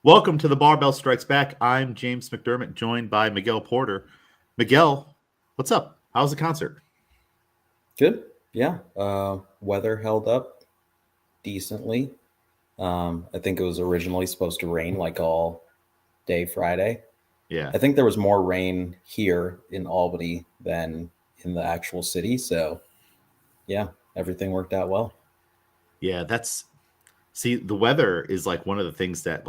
Welcome to the Barbell Strikes Back. I'm James McDermott, joined by Miguel Porter. Miguel, what's up? How's the concert? Good. Yeah. Weather held up decently. I think it was originally supposed to rain like all day Friday. Yeah. I think there was more rain here in Albany than in the actual city. So, yeah, everything worked out well. Yeah, see, the weather is like one of the things that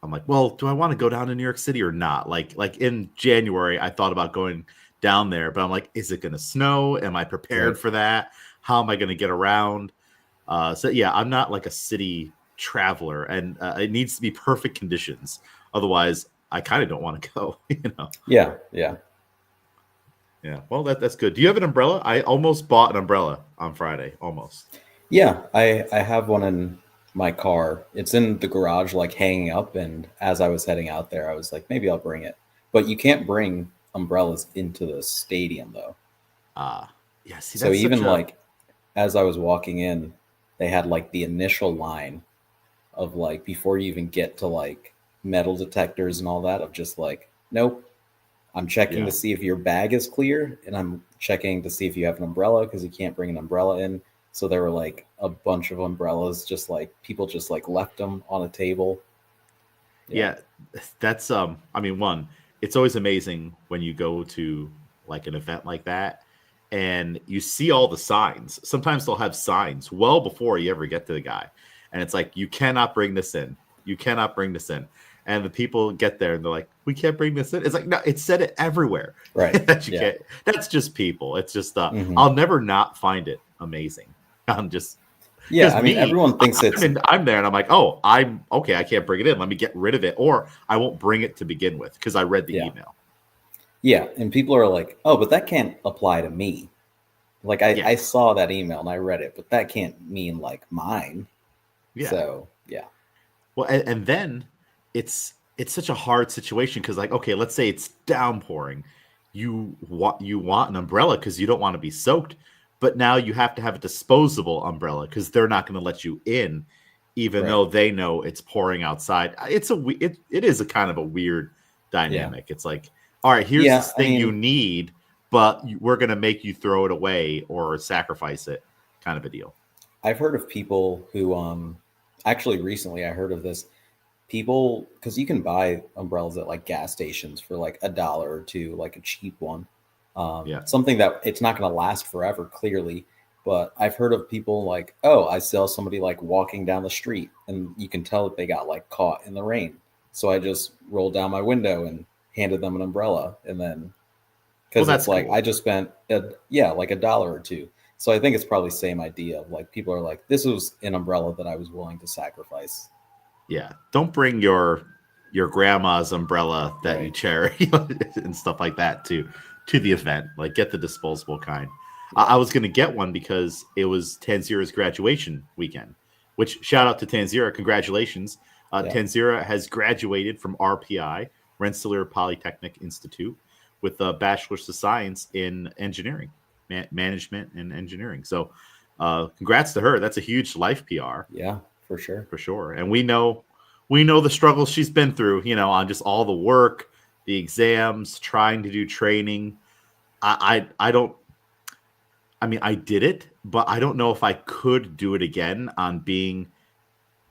I'm like, well, do I want to go down to New York City or not? Like in January, I thought about going down there, but I'm like, is it going to snow? Am I prepared Right. for that? How am I going to get around? So yeah, I'm not like a city traveler, and it needs to be perfect conditions. Otherwise, I kind of don't want to go. Yeah. Yeah. Yeah. Well, that's good. Do you have an umbrella? I almost bought an umbrella on Friday. Almost. Yeah. I have one in my car. It's in the garage, like hanging up. And as I was heading out there, I was like, maybe I'll bring it. But you can't bring umbrellas into the stadium, though. Yeah. See, So that's such even a like as I was walking in, they had like the initial line of like before you even get to like metal detectors and all that of just like, nope, I'm checking to yeah. see if your bag is clear and I'm checking to see if you have an umbrella because you can't bring an umbrella in. So there were like a bunch of umbrellas, just like people just like left them on a table. Yeah. Yeah. That's I mean, one, it's always amazing when you go to like an event like that and you see all the signs. Sometimes they'll have signs well before you ever get to the guy. And it's like, you cannot bring this in. You cannot bring this in. And the people get there and they're like, we can't bring this in. It's like, no, it said it everywhere Right. that you Yeah. can't. That's just people. It's just Hmm. I'll never not find it amazing. I'm just Yeah. because I mean, me, everyone thinks it's, I'm there and I'm like, oh, I'm okay. I can't bring it in. Let me get rid of it, or I won't bring it to begin with because I read the yeah. email. Yeah. And people are like, oh, but that can't apply to me. Like Yeah, I saw that email and I read it, but that can't mean like mine. yeah. So yeah, Well, and then it's such a hard situation because like, okay, let's say it's downpouring. You want an umbrella because you don't want to be soaked, but now you have to have a disposable umbrella because they're not going to let you in, even right. though they know it's pouring outside. It is a kind of a weird Yeah. dynamic. It's like, all right, here's Yeah. this I thing you mean, need, but we're going to make you throw it away or sacrifice it, kind of a deal. I've heard of people who, actually recently I heard of this people because you can buy umbrellas at like gas stations for like $1 or two, like a cheap one. Yeah, Something that it's not going to last forever, clearly. But I've heard of people like, oh, I saw somebody like walking down the street and you can tell that they got like caught in the rain. So I just rolled down my window and handed them an umbrella. And then well, because it's that's like cool. I just spent yeah, like $1 or two. So I think it's probably same idea of like people are like, this was an umbrella that I was willing to sacrifice. Yeah, don't bring your grandma's umbrella that you Right. cherish and stuff like that to the event. Like, get the disposable kind. I Yeah. was going to get one because it was Tanzira's graduation weekend. Which, shout out to Tanzira, congratulations. Yeah. Tanzira has graduated from RPI, Rensselaer Polytechnic Institute, with a bachelor's of science in engineering, management and engineering. So, congrats to her. That's a huge life PR Yeah, for sure. for sure. And we know the struggles she's been through, on just all the work, the exams, trying to do training. I don't I mean I did it, but I don't know if I could do it again on being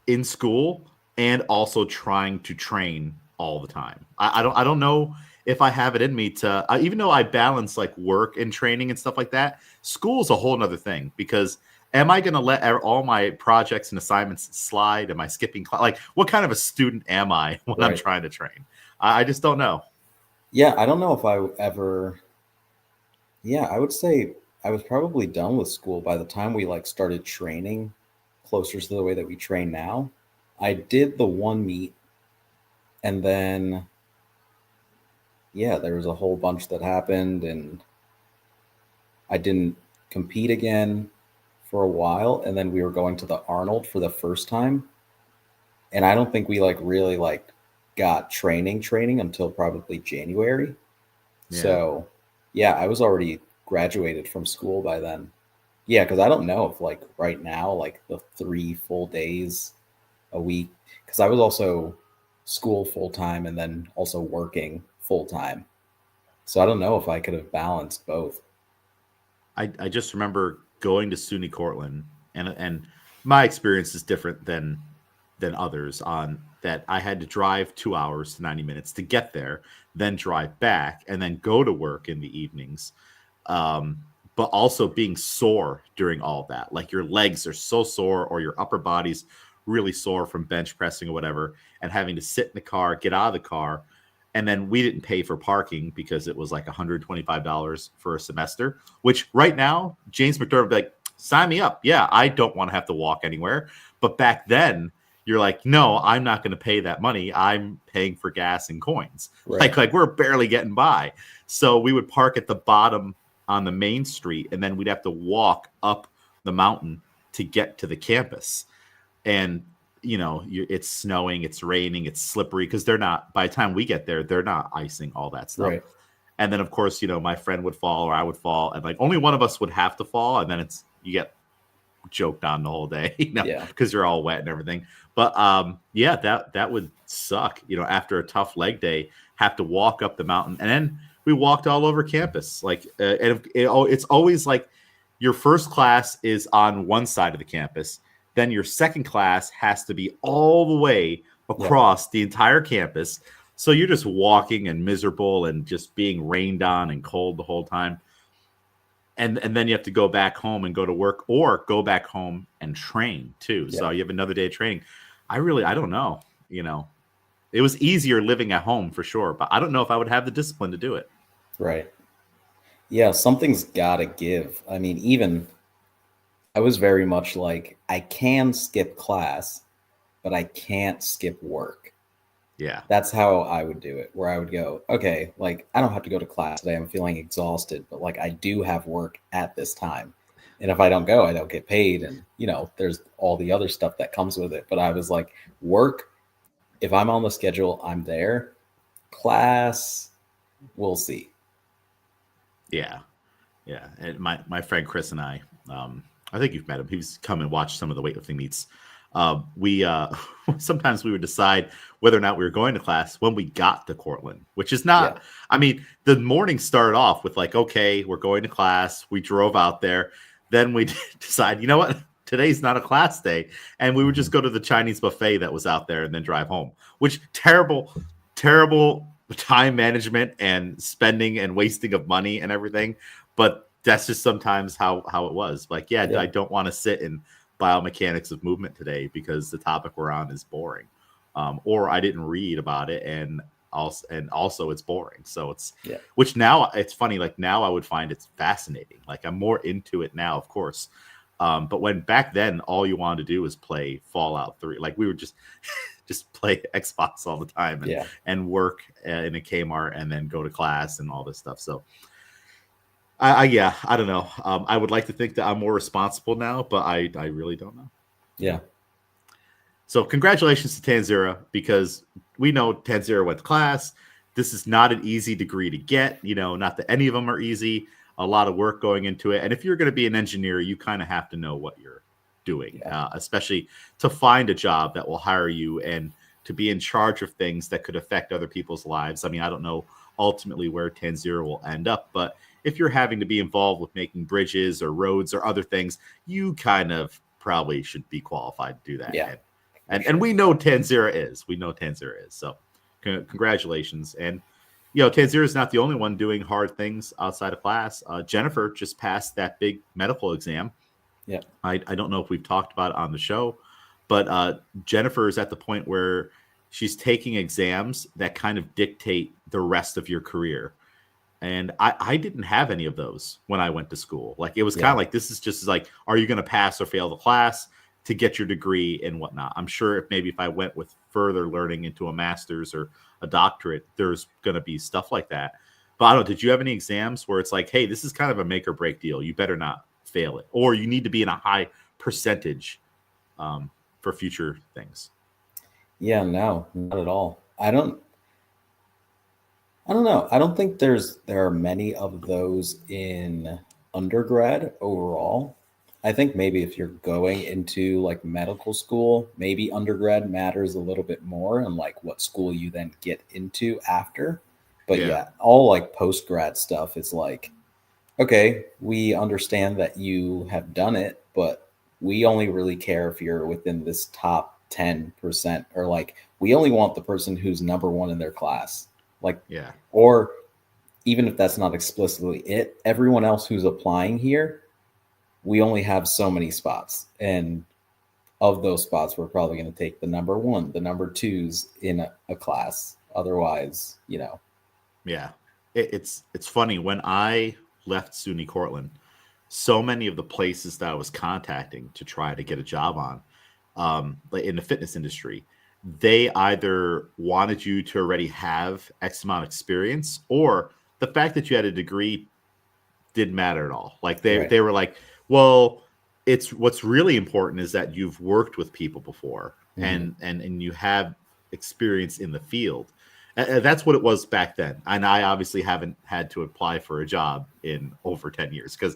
in school and also trying to train all the time. I don't know if I have it in me to even though I balance like work and training and stuff like that. School's a whole nother thing because am I going to let all my projects and assignments slide? Am I skipping like what kind of a student am I when I'm Right. trying to train? I just don't know. Yeah, I don't know if I ever, yeah, I would say I was probably done with school by the time we like started training closer to the way that we train now. I did the one meet and then yeah, there was a whole bunch that happened and I didn't compete again for a while and then we were going to the Arnold for the first time and I don't think we like really like got training until probably January. Yeah. So, yeah, I was already graduated from school by then. Yeah, because I don't know if like right now, like the 3 full days a week, because I was also school full time and then also working full time. So I don't know if I could have balanced both. I just remember going to SUNY Cortland, and my experience is different than others on that. I had to drive 2 hours to 90 minutes to get there, then drive back, and then go to work in the evenings. Um, but also being sore during all that, like your legs are so sore or your upper body's really sore from bench pressing or whatever, and having to sit in the car, get out of the car, and then we didn't pay for parking because it was like $125 for a semester, which right now, James McDermott would be like, sign me up. Yeah, I don't want to have to walk anywhere. But back then, you're like, no, I'm not going to pay that money. I'm paying for gas and coins. Right. Like we're barely getting by. So we would park at the bottom on the main street, and then we'd have to walk up the mountain to get to the campus. And it's snowing, it's raining, it's slippery because they're not. By the time we get there, they're not icing all that stuff. Right. And then of course, my friend would fall or I would fall, and like only one of us would have to fall, and then you get joked on the whole day, Yeah. because you're all wet and everything. But yeah, that would suck. After a tough leg day, have to walk up the mountain, and then we walked all over campus. Like, and it's always like your first class is on one side of the campus. Then your second class has to be all the way across the entire campus. So you're just walking and miserable and just being rained on and cold the whole time. And then you have to go back home and go to work, or go back home and train too. Yeah. So you have another day of training. I don't know. It was easier living at home for sure, but I don't know if I would have the discipline to do it. Right. Yeah, something's got to give. I mean, even I was very much like, I can skip class, but I can't skip work. Yeah. That's how I would do it, where I would go, okay, like I don't have to go to class today. I'm feeling exhausted, but like I do have work at this time. And if I don't go, I don't get paid. And, there's all the other stuff that comes with it. But I was like, work, if I'm on the schedule, I'm there. Class, we'll see. Yeah. Yeah. And my friend Chris and I think you've met him. He's come and watched some of the weightlifting meets. We sometimes we would decide whether or not we were going to class when we got to Cortland, which is not. Yeah. I mean, the morning started off with like, okay, we're going to class. We drove out there. Then we decide, you know what? Today's not a class day, and we would just go to the Chinese buffet that was out there and then drive home. Which terrible time management and spending and wasting of money and everything. But that's just sometimes how it was. Like, yeah. I don't want to sit in biomechanics of movement today because the topic we're on is boring, or I didn't read about it, and also it's boring. So which now it's funny. Like now I would find it's fascinating. Like I'm more into it now, of course. But when back then all you wanted to do was play Fallout 3, like we would just play Xbox all the time and work in a Kmart and then go to class and all this stuff. So I don't know. I would like to think that I'm more responsible now, but I really don't know. Yeah. So congratulations to Tanzira, because we know Tanzira went to class. This is not an easy degree to get. Not that any of them are easy. A lot of work going into it. And if you're going to be an engineer, you kind of have to know what you're doing, especially to find a job that will hire you and to be in charge of things that could affect other people's lives. I mean, I don't know ultimately where Tanzira will end up, but if you're having to be involved with making bridges or roads or other things, you kind of probably should be qualified to do that. Yeah. And we know Tanzira is. So congratulations. And, Tanzira is not the only one doing hard things outside of class. Jennifer just passed that big medical exam. Yeah. I don't know if we've talked about it on the show, but Jennifer is at the point where she's taking exams that kind of dictate the rest of your career. And I didn't have any of those when I went to school. Like it was kind of like, this is just like, are you going to pass or fail the class to get your degree and whatnot? I'm sure if I went with further learning into a master's or a doctorate, there's going to be stuff like that. But I don't know, did you have any exams where it's like, hey, this is kind of a make or break deal. You better not fail it, or you need to be in a high percentage for future things? Yeah, no, not at all. I don't know. I don't think there are many of those in undergrad overall. I think maybe if you're going into like medical school, maybe undergrad matters a little bit more and like what school you then get into after. But Yeah. yeah, all like post grad stuff is like, okay, we understand that you have done it, but we only really care if you're within this top 10%, or like we only want the person who's number one in their class. Like, Yeah. or even if that's not explicitly it, everyone else who's applying here, we only have so many spots. And of those spots, we're probably going to take the number one, the number twos in a class. Otherwise, Yeah. It's funny when I left SUNY Cortland, so many of the places that I was contacting to try to get a job on, like in the fitness industry, they either wanted you to already have X amount of experience, or the fact that you had a degree didn't matter at all. Like right. they were like, well, it's what's really important is that you've worked with people before, Hmm. and you have experience in the field. And that's what it was back then. And I obviously haven't had to apply for a job in over 10 years because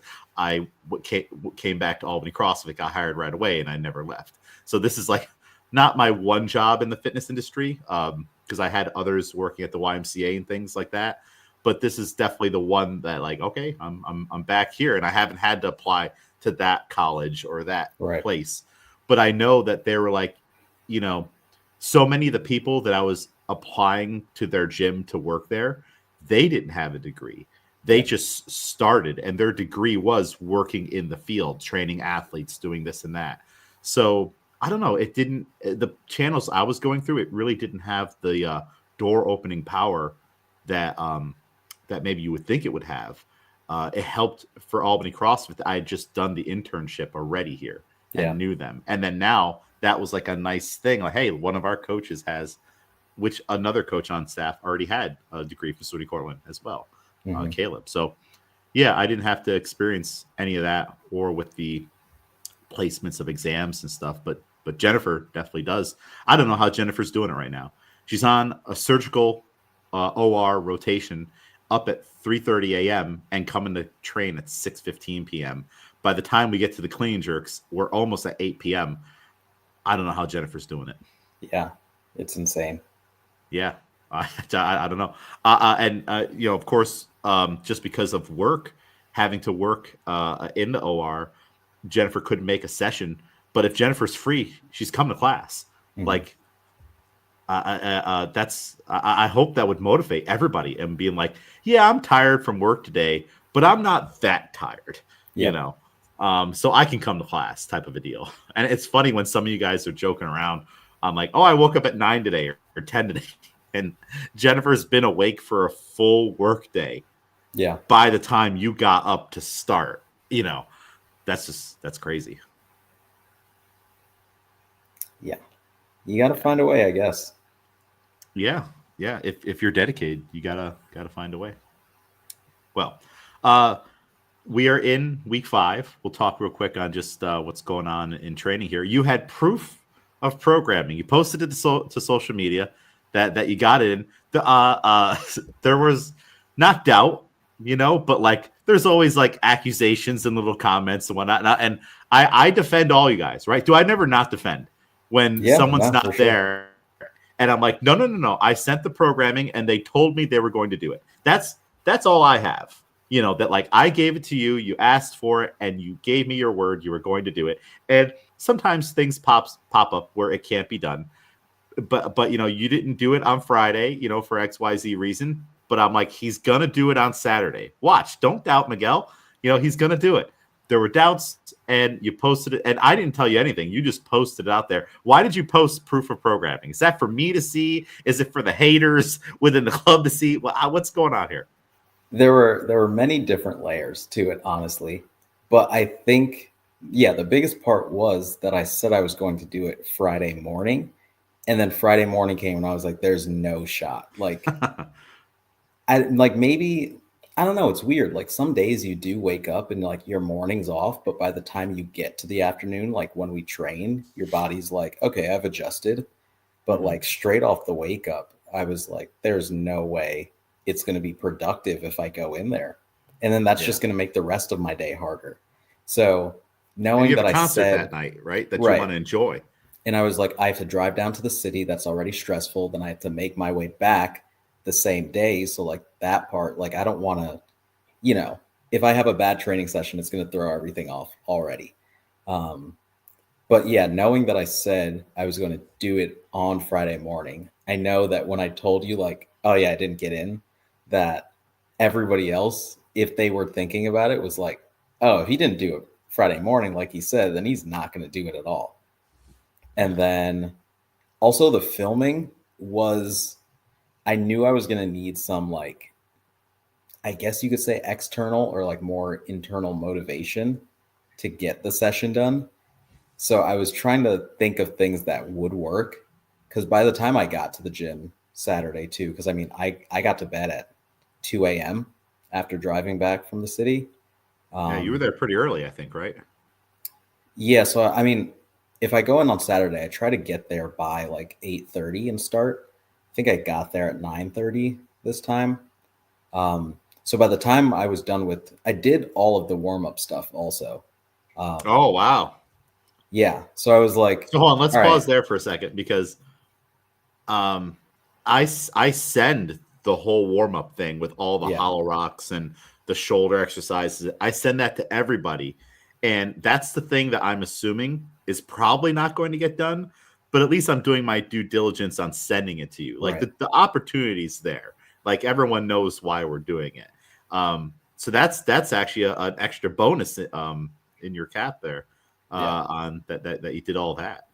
came back to Albany CrossFit, got hired right away, and I never left. So this is like not my one job in the fitness industry, because I had others working at the YMCA and things like that. But this is definitely the one that, like, okay, I'm back here, and I haven't had to apply to that college or that Right. place. But I know that they were like, you know, so many of the people that I was applying to their gym to work there, they didn't have a degree. They Yeah. just started, and their degree was working in the field, training athletes, doing this and that. So I don't know. It didn't, the channels I was going through, it really didn't have the door opening power that that maybe you would think it would have. It helped for Albany CrossFit. I had just done the internship already here Yeah. and knew them. And then now that was like a nice thing. Like, hey, one of our coaches has, which another coach on staff already had a degree from SUNY Cortland as well, Hmm. Caleb. So, yeah, I didn't have to experience any of that or with the placements of exams and stuff. But Jennifer definitely does. I don't know how Jennifer's doing it right now. She's on a surgical OR rotation up at 3:30 a.m. and coming to train at 6:15 p.m. By the time we get to the clean jerks, we're almost at 8 p.m. I don't know how Jennifer's doing it. Yeah. It's insane. Yeah, I don't know. And of course, just because of work, having to work in the OR, Jennifer couldn't make a session. But if Jennifer's free, she's come to class. Hmm. Like, I hope that would motivate everybody and being like, yeah, I'm tired from work today, but I'm not that tired, you Yep. know. So I can come to class, type of a deal. And it's funny when some of you guys are joking around. I'm like, oh, I woke up at 9 today or 10 today, and Jennifer's been awake for a full work day Yeah. by the time you got up to start. That's crazy. Yeah. You got to Yeah. find a way, I guess. Yeah, yeah. If you're dedicated, you gotta find a way. Well, uh, we are in week 5. We'll talk real quick on just what's going on in training here. You had proof of programming. You posted it to social media that you got it in. There was not doubt, but like there's always like accusations and little comments and whatnot. And I defend all you guys, right? Do I never not defend when Yeah. someone's No, for not sure. there? And I'm like, no, no, no, no. I sent the programming and they told me they were going to do it. That's all I have. That like I gave it to you, you asked for it, and you gave me your word you were going to do it. And sometimes things pop up where it can't be done. But you didn't do it on Friday, for XYZ reason. But I'm like, he's gonna do it on Saturday. Watch, don't doubt Miguel. He's gonna do it. There were doubts, and you posted it, and I didn't tell you anything. You just posted it out there. Why did you post proof of programming? Is that for me to see? Is it for the haters within the club to see? What's going on here? There were many different layers to it, honestly. But I think, yeah, the biggest part was that I said I was going to do it Friday morning. And then Friday morning came and I was like, there's no shot. Like, maybe, I don't know, it's weird. Like some days you do wake up and like your morning's off, but by the time you get to the afternoon, like when we train, your body's like, okay, I've adjusted. But Mhm. like straight off the wake up, I was like, there's no way it's going to be productive if I go in there. And then that's Yeah. just going to make the rest of my day harder. So And you knowing have that a I concert that said, night, right? That you want right. to enjoy. And I was like, I have to drive down to the city. That's already stressful. Then I have to make my way back the same day. So, like, that part, like, I don't want to, you know, if I have a bad training session, it's going to throw everything off already. Um, but yeah, knowing that I said I was going to do it on Friday morning, I know that when I told you, like, oh, yeah, I didn't get in, that everybody else, if they were thinking about it, was like, oh, if he didn't do it Friday morning, like he said, then he's not going to do it at all. And Yeah. then also the filming was, I knew I was going to need some, like, I guess you could say external or like more internal motivation to get the session done. So I was trying to think of things that would work, because by the time I got to the gym Saturday too, because I mean I got to bed at 2 a.m. after driving back from the city. Yeah, you were Um, there pretty early, I think, right? yeah, so I mean, if I go in on Saturday, I try to get there by like 8:30 and start. I think I got there at 9:30 this time. So by the time I was done with, I did all of the warm up stuff also. Um, Oh, wow. yeah, so I was like, So hold on, let's all right, pause there for a second because um I send the whole warm up thing with all the yeah, hollow rocks and the shoulder exercises. I send that to everybody. And that's the thing that I'm assuming is probably not going to get done, but at least I'm doing my due diligence on sending it to you. Like right, the opportunity's there. Like everyone knows why we're doing it. So that's actually an extra bonus in your cap there yeah, on that you did all that.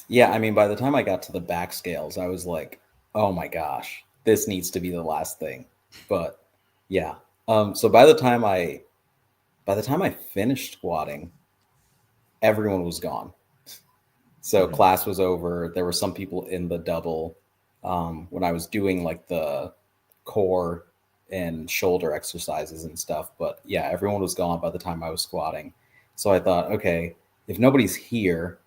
yeah. I mean, by the time I got to the back scales, I was like, oh my gosh, this needs to be the last thing. But yeah, so by the time I finished squatting, everyone was gone. So Mhm. class was over. There were some people in the double when I was doing like the core and shoulder exercises and stuff. But yeah, everyone was gone by the time I was squatting. So I thought, okay, if nobody's here,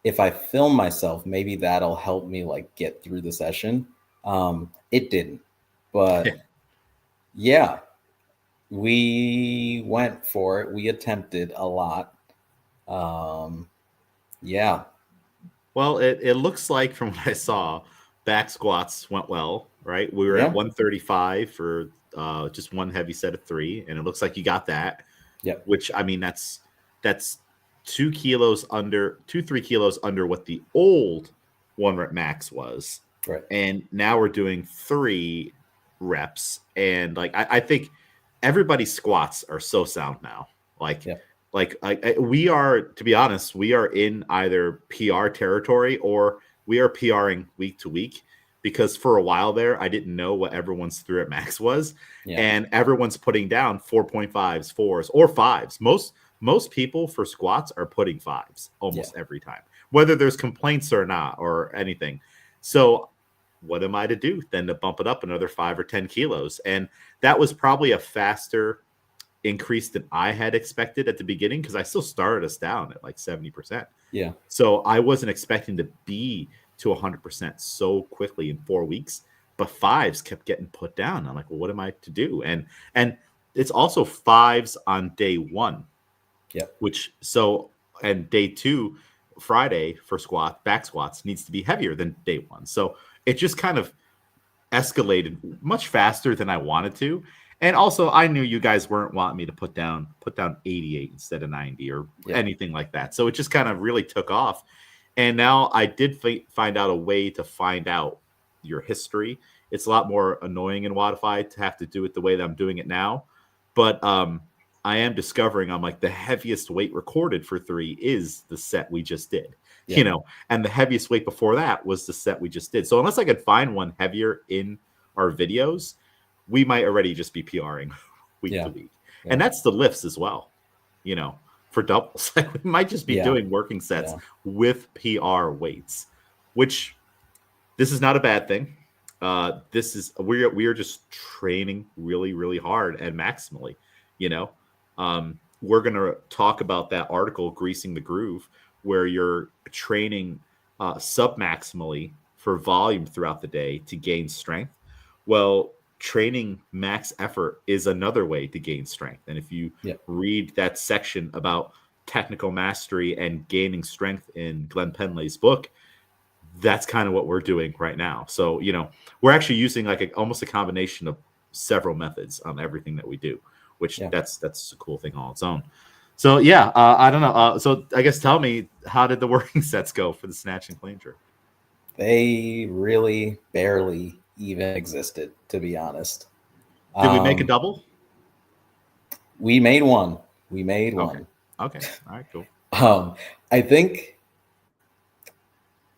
if I film myself, maybe that'll help me like get through the session. It didn't, but yeah, we went for it. We attempted a lot. Um, yeah, Well, it looks like from what I saw, back squats went well, right? We were at yeah, 135 for just one heavy set of three, and it looks like you got that. yep, Which I mean, that's 2 kilos under 2 3 kilos under what the old one rep max was, right, and now we're doing 3 reps, and like I think everybody's squats are so sound now, like yep, we are, to be honest, we are in either PR territory or we are PRing week to week, because for a while there I didn't know what everyone's through at max was, yeah, and everyone's putting down 4.5s, fours, or fives. Most people for squats are putting fives yeah, almost every time, whether there's complaints or not or anything. So what am I to do then to bump it up another 5 or 10 kilos? And that was probably a faster increase than I had expected at the beginning, because I still started us down at like 70%. yeah, So I wasn't expecting to be to 100% so quickly in 4 weeks, but fives kept getting put down. I'm like, well, what am I to do? And it's also fives on day one, yep, which so and day two, Friday for back squats needs to be heavier than day one. So it just kind of escalated much faster than I wanted to. And also I knew you guys weren't wanting me to put down 88 instead of 90 or yep, anything like that. So it just kind of really took off. And now I did find out a way to find out your history. It's a lot more annoying in Wodify to have to do it the way that I'm doing it now. But I am discovering I'm like the heaviest weight recorded for 3 is the set we just did. You yep, know, and the heaviest weight before that was the set we just did. So unless I could find one heavier in our videos, we might already just be PRing week to yeah, week. yeah, And that's the lifts as well, you know, for doubles. We might just be yeah, doing working sets yeah, with PR weights, which this is not a bad thing. This is we are just training really, really hard and maximally, you know. We're gonna talk about that article, Greasing the Groove, where you're training sub maximally for volume throughout the day to gain strength. Well, training max effort is another way to gain strength. And if you yep, read that section about technical mastery and gaining strength in Glenn Penley's book, that's kind of what we're doing right now. So, we're actually using like almost a combination of several methods on everything that we do, which that's a cool thing all its own. So yeah, I don't know. So I guess tell me, how did the working sets go for the snatch and clean jerk? They really barely even existed, to be honest. Did we make a double? We made one. We made one. Okay. All right, cool. I think,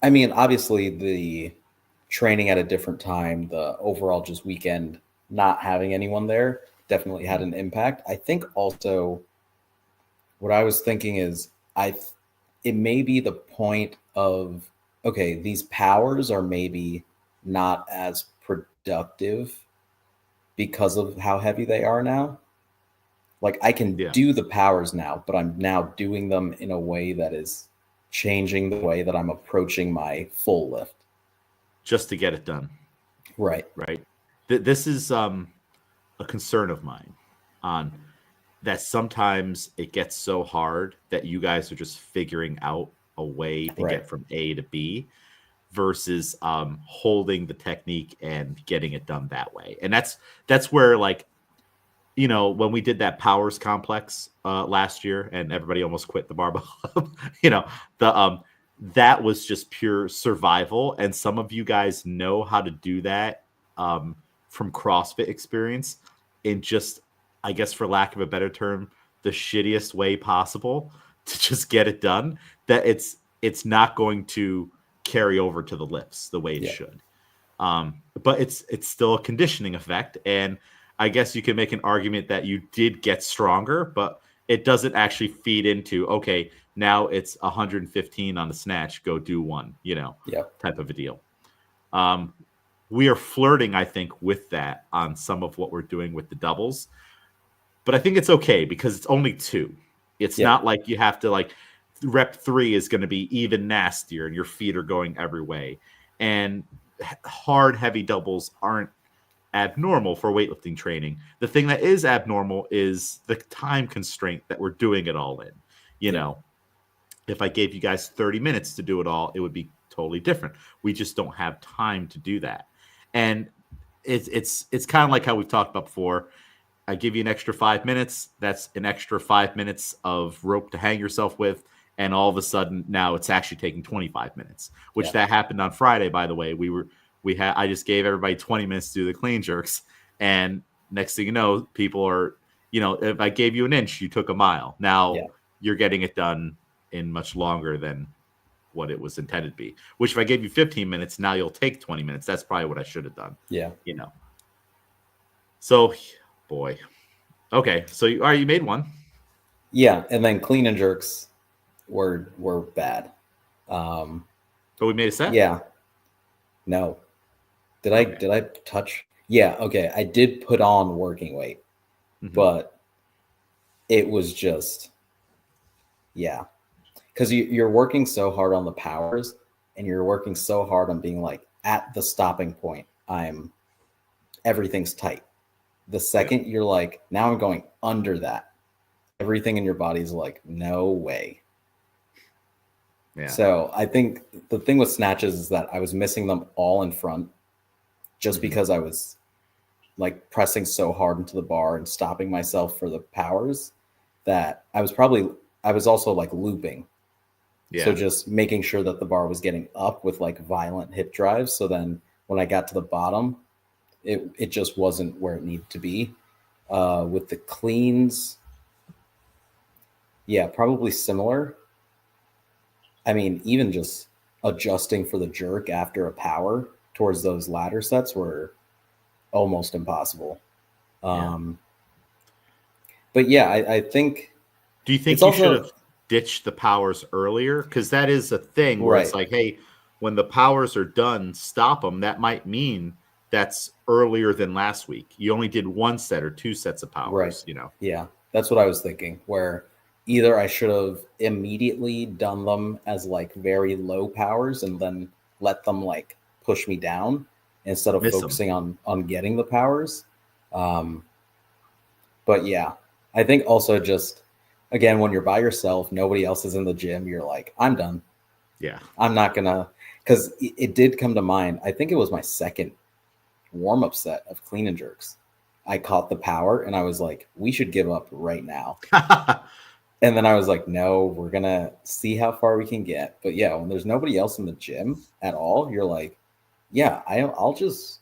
I mean, obviously the training at a different time, the overall just weekend not having anyone there definitely had an impact. I think also what I was thinking is it may be the point of, okay, these powers are maybe not as productive because of how heavy they are now. Like I can do the powers now, but I'm now doing them in a way that is changing the way that I'm approaching my full lift. Just to get it done. Right. This is a concern of mine on that sometimes it gets so hard that you guys are just figuring out a way to get from A to B versus holding the technique and getting it done that way. And that's where, like, when we did that powers complex last year and everybody almost quit the barbell club, that was just pure survival. And some of you guys know how to do that from CrossFit experience in just, I guess, for lack of a better term, the shittiest way possible to just get it done, that it's not going to carry over to the lifts the way it should. But it's still a conditioning effect. And I guess you can make an argument that you did get stronger, but it doesn't actually feed into, okay, now it's 115 on the snatch, go do one, type of a deal. We are flirting, I think, with that on some of what we're doing with the doubles. But I think it's okay because it's only 2. It's not like you have to, like, rep 3 is going to be even nastier and your feet are going every way. And hard, heavy doubles aren't abnormal for weightlifting training. The thing that is abnormal is the time constraint that we're doing it all in. If I gave you guys 30 minutes to do it all, it would be totally different. We just don't have time to do that. And it's kind of like how we've talked about before. I give you an extra 5 minutes. That's an extra 5 minutes of rope to hang yourself with. And all of a sudden now it's actually taking 25 minutes, which that happened on Friday, by the way. I just gave everybody 20 minutes to do the clean jerks. And next thing you know, people are, if I gave you an inch, you took a mile. Now you're getting it done in much longer than what it was intended to be, which if I gave you 15 minutes, now you'll take 20 minutes. That's probably what I should have done. Yeah. So, boy. Okay. So you made one. Yeah. And then clean and jerks were bad. But we made a set? Yeah. No. Did I touch? Yeah. Okay. I did put on working weight, but it was just, because you're working so hard on the powers and you're working so hard on being like at the stopping point. Everything's tight. The second you're like, now I'm going under that, everything in your body's like, no way. Yeah. So I think the thing with snatches is that I was missing them all in front just because I was like pressing so hard into the bar and stopping myself for the powers that I was also like looping. Yeah. So just making sure that the bar was getting up with like violent hip drives. So then when I got to the bottom, it just wasn't where it needed to be. With the cleans, probably similar. I mean, even just adjusting for the jerk after a power towards those ladder sets were almost impossible. But I think. Do you think you should have ditched the powers earlier? Because that is a thing where it's like, hey, when the powers are done, stop them. That might mean that's earlier than last week. You only did 1 set or 2 sets of powers, Yeah, that's what I was thinking, where either I should have immediately done them as like very low powers and then let them like push me down instead of focusing on getting the powers. But I think also just again, when you're by yourself, nobody else is in the gym, you're like, I'm done. Yeah. I'm not gonna, because it did come to mind. I think it was my second warm up set of clean and jerks. I caught the power and I was like, we should give up right now. And then I was like, no, we're gonna see how far we can get. But yeah, when there's nobody else in the gym at all, you're like, yeah, I'll just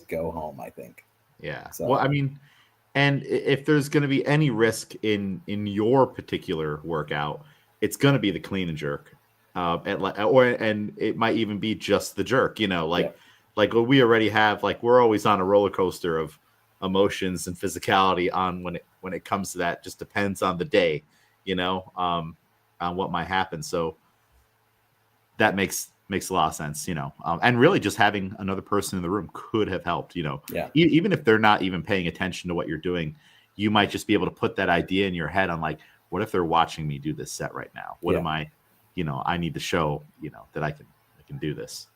go home, I think. Yeah. So Well, I mean, and if there's going to be any risk in your particular workout, it's going to be the clean and jerk, and it might even be just the jerk. You know, yeah, like what we already have. Like we're always on a roller coaster of emotions and physicality on when it comes to that. Just depends on the day, you know, on what might happen. So that makes a lot of sense, you know. And really, just having another person in the room could have helped, you know. yeah, Even if they're not even paying attention to what you're doing, you might just be able to put that idea in your head on like, what if they're watching me do this set right now? What yeah. am I, you know? I need to show, you know, that I can do this.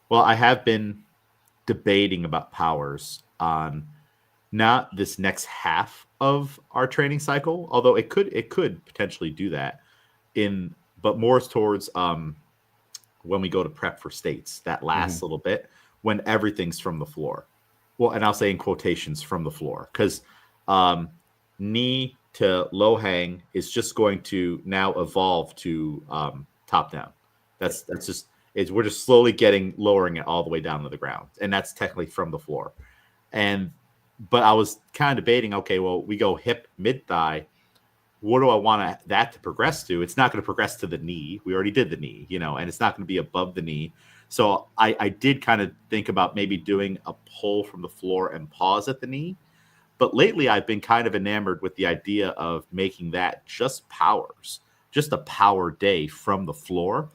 Well, I have been debating about powers on not this next half of our training cycle, although it could potentially do that in, but more towards when we go to prep for states, that Mhm. last little bit when everything's from the floor. Well, and I'll say in quotations from the floor, because um, knee to low hang is just going to now evolve to top down. Yeah, That's just we're just slowly lowering it all the way down to the ground, and that's technically from the floor. And but I was kind of debating, okay, well, we go hip mid thigh, what do I want that to progress to? It's not going to progress to the knee. We already did the knee, you know, and it's not going to be above the knee. So I did kind of think about maybe doing a pull from the floor and pause at the knee. But lately, I've been kind of enamored with the idea of making that just powers, just a power day from the floor,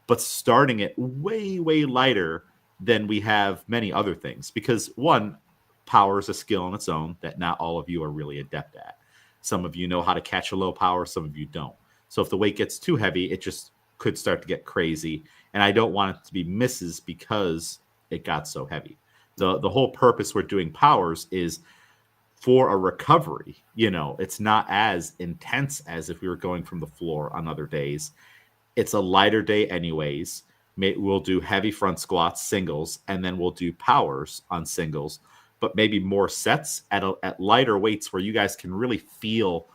but starting it way, way lighter than we have many other things. Because one, power is a skill in its own that not all of you are really adept at. Some of you know how to catch a low power, some of you don't. So if the weight gets too heavy, it just could start to get crazy. And I don't want it to be misses because it got so heavy. The whole purpose we're doing powers is for a recovery. You know, it's not as intense as if we were going from the floor on other days. It's a lighter day, anyways. We'll do heavy front squats, singles, and then we'll do powers on singles, but maybe more sets at lighter weights where you guys can really feel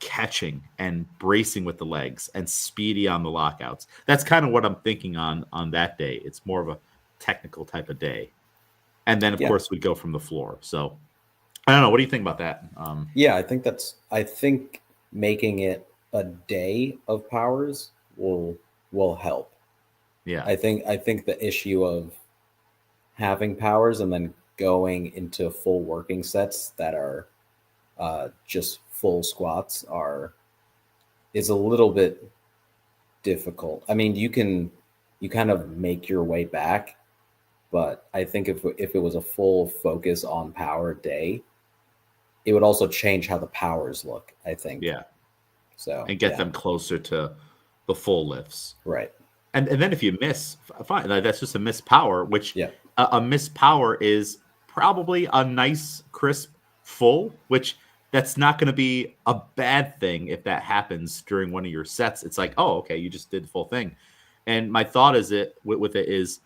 catching and bracing with the legs and speedy on the lockouts. That's kind of what I'm thinking on that day. It's more of a technical type of day. And then, of yeah, course, we go from the floor. So I don't know. What do you think about that? yeah. I think making it a day of powers will help. Yeah. I think the issue of having powers and then going into full working sets that are just full squats is a little bit difficult. I mean, you kind of make your way back, but I think if it was a full focus on power day, it would also change how the powers look, I think. Yeah. So And get yeah, them closer to the full lifts. right. And then if you miss, fine. Like, that's just a missed power, which Yeah. a missed power is probably a nice, crisp full, which that's not going to be a bad thing if that happens during one of your sets. It's like, oh, okay, you just did the full thing. And my thought is with it is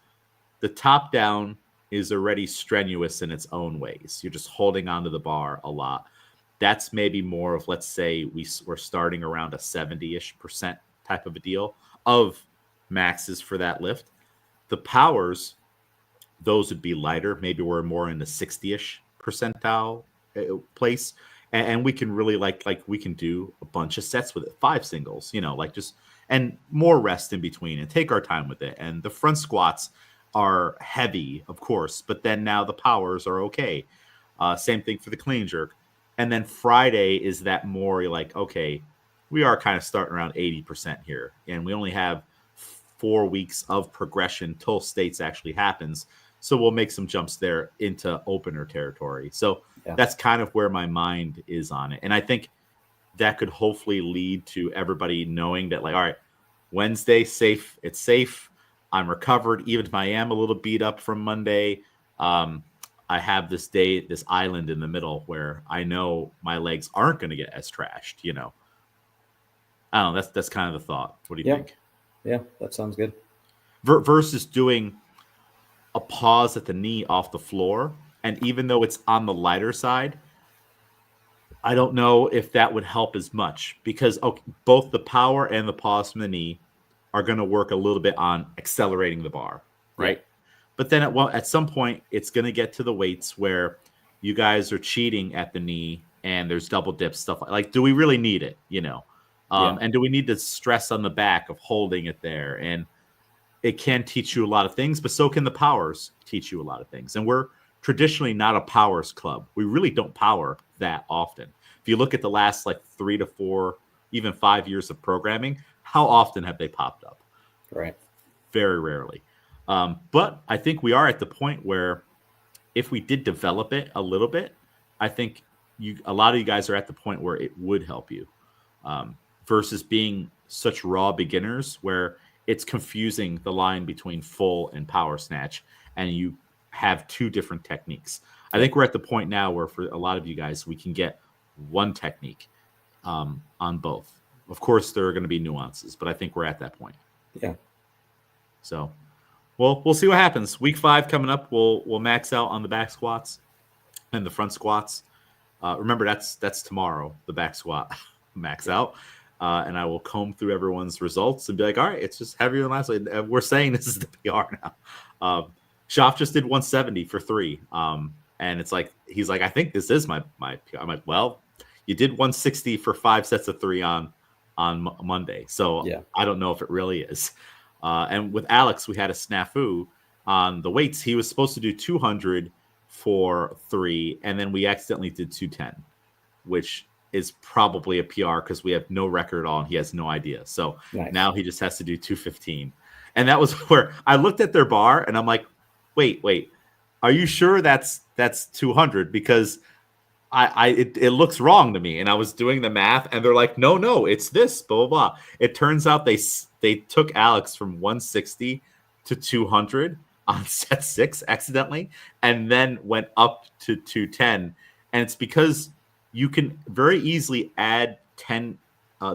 the top down is already strenuous in its own ways. You're just holding onto the bar a lot. That's maybe more of, let's say we're starting around a 70-ish% type of a deal of maxes for that lift. The powers, those would be lighter. Maybe we're more in the 60-ish percentile place. And we can really like we can do a bunch of sets with it, 5 singles, you know, like just, and more rest in between and take our time with it. And the front squats are heavy, of course, but then now the powers are okay. Same thing for the clean jerk. And then Friday is that more you're like, okay, we are kind of starting around 80% here. And we only have 4 weeks of progression till states actually happens. So we'll make some jumps there into opener territory. So Yeah. that's kind of where my mind is on it. And I think that could hopefully lead to everybody knowing that, like, all right, Wednesday, safe. It's safe. I'm recovered. Even if I am a little beat up from Monday, I have this island in the middle where I know my legs aren't going to get as trashed. I don't know. That's kind of the thought. What do you Yeah. think? Yeah, that sounds good. Versus doing a pause at the knee off the floor, and even though it's on the lighter side, I don't know if that would help as much because both the power and the pause from the knee are going to work a little bit on accelerating the bar, right? Yeah. But then at some point, it's going to get to the weights where you guys are cheating at the knee and there's double dips, stuff like do we really need it, Yeah. And do we need to stress on the back of holding it there? And it can teach you a lot of things, but so can the powers teach you a lot of things. And we're traditionally not a powers club. We really don't power that often. If you look at the last 3 to 4, even 5 years of programming, how often have they popped up? Right. Very rarely. But I think we are at the point where if we did develop it a little bit, I think a lot of you guys are at the point where it would help you versus being such raw beginners where it's confusing the line between full and power snatch, and you have two different techniques. I think we're at the point now where for a lot of you guys, we can get one technique on both. Of course, there are going to be nuances, but I think we're at that point. Yeah. So, well, we'll see what happens. Week 5 coming up, we'll max out on the back squats and the front squats. Remember, that's tomorrow, the back squat max out. And I will comb through everyone's results and be like, all right, it's just heavier than last week. We're saying this is the PR now. Schaff just did 170 for 3. And it's he's like, I think this is my PR. I'm like, well, you did 160 for 5 sets of 3 on Monday. So yeah. I don't know if it really is. And with Alex, we had a snafu on the weights. He was supposed to do 200 for 3, and then we accidentally did 210, which is probably a PR because we have no record on. He has no idea. So Now he just has to do 215. And that was where I looked at their bar and I'm like, wait, are you sure that's 200? Because it looks wrong to me. And I was doing the math and they're like, no, it's this, blah, blah, blah. It turns out they took Alex from 160 to 200 on set 6 accidentally, and then went up to 210. And it's because you can very easily add 10,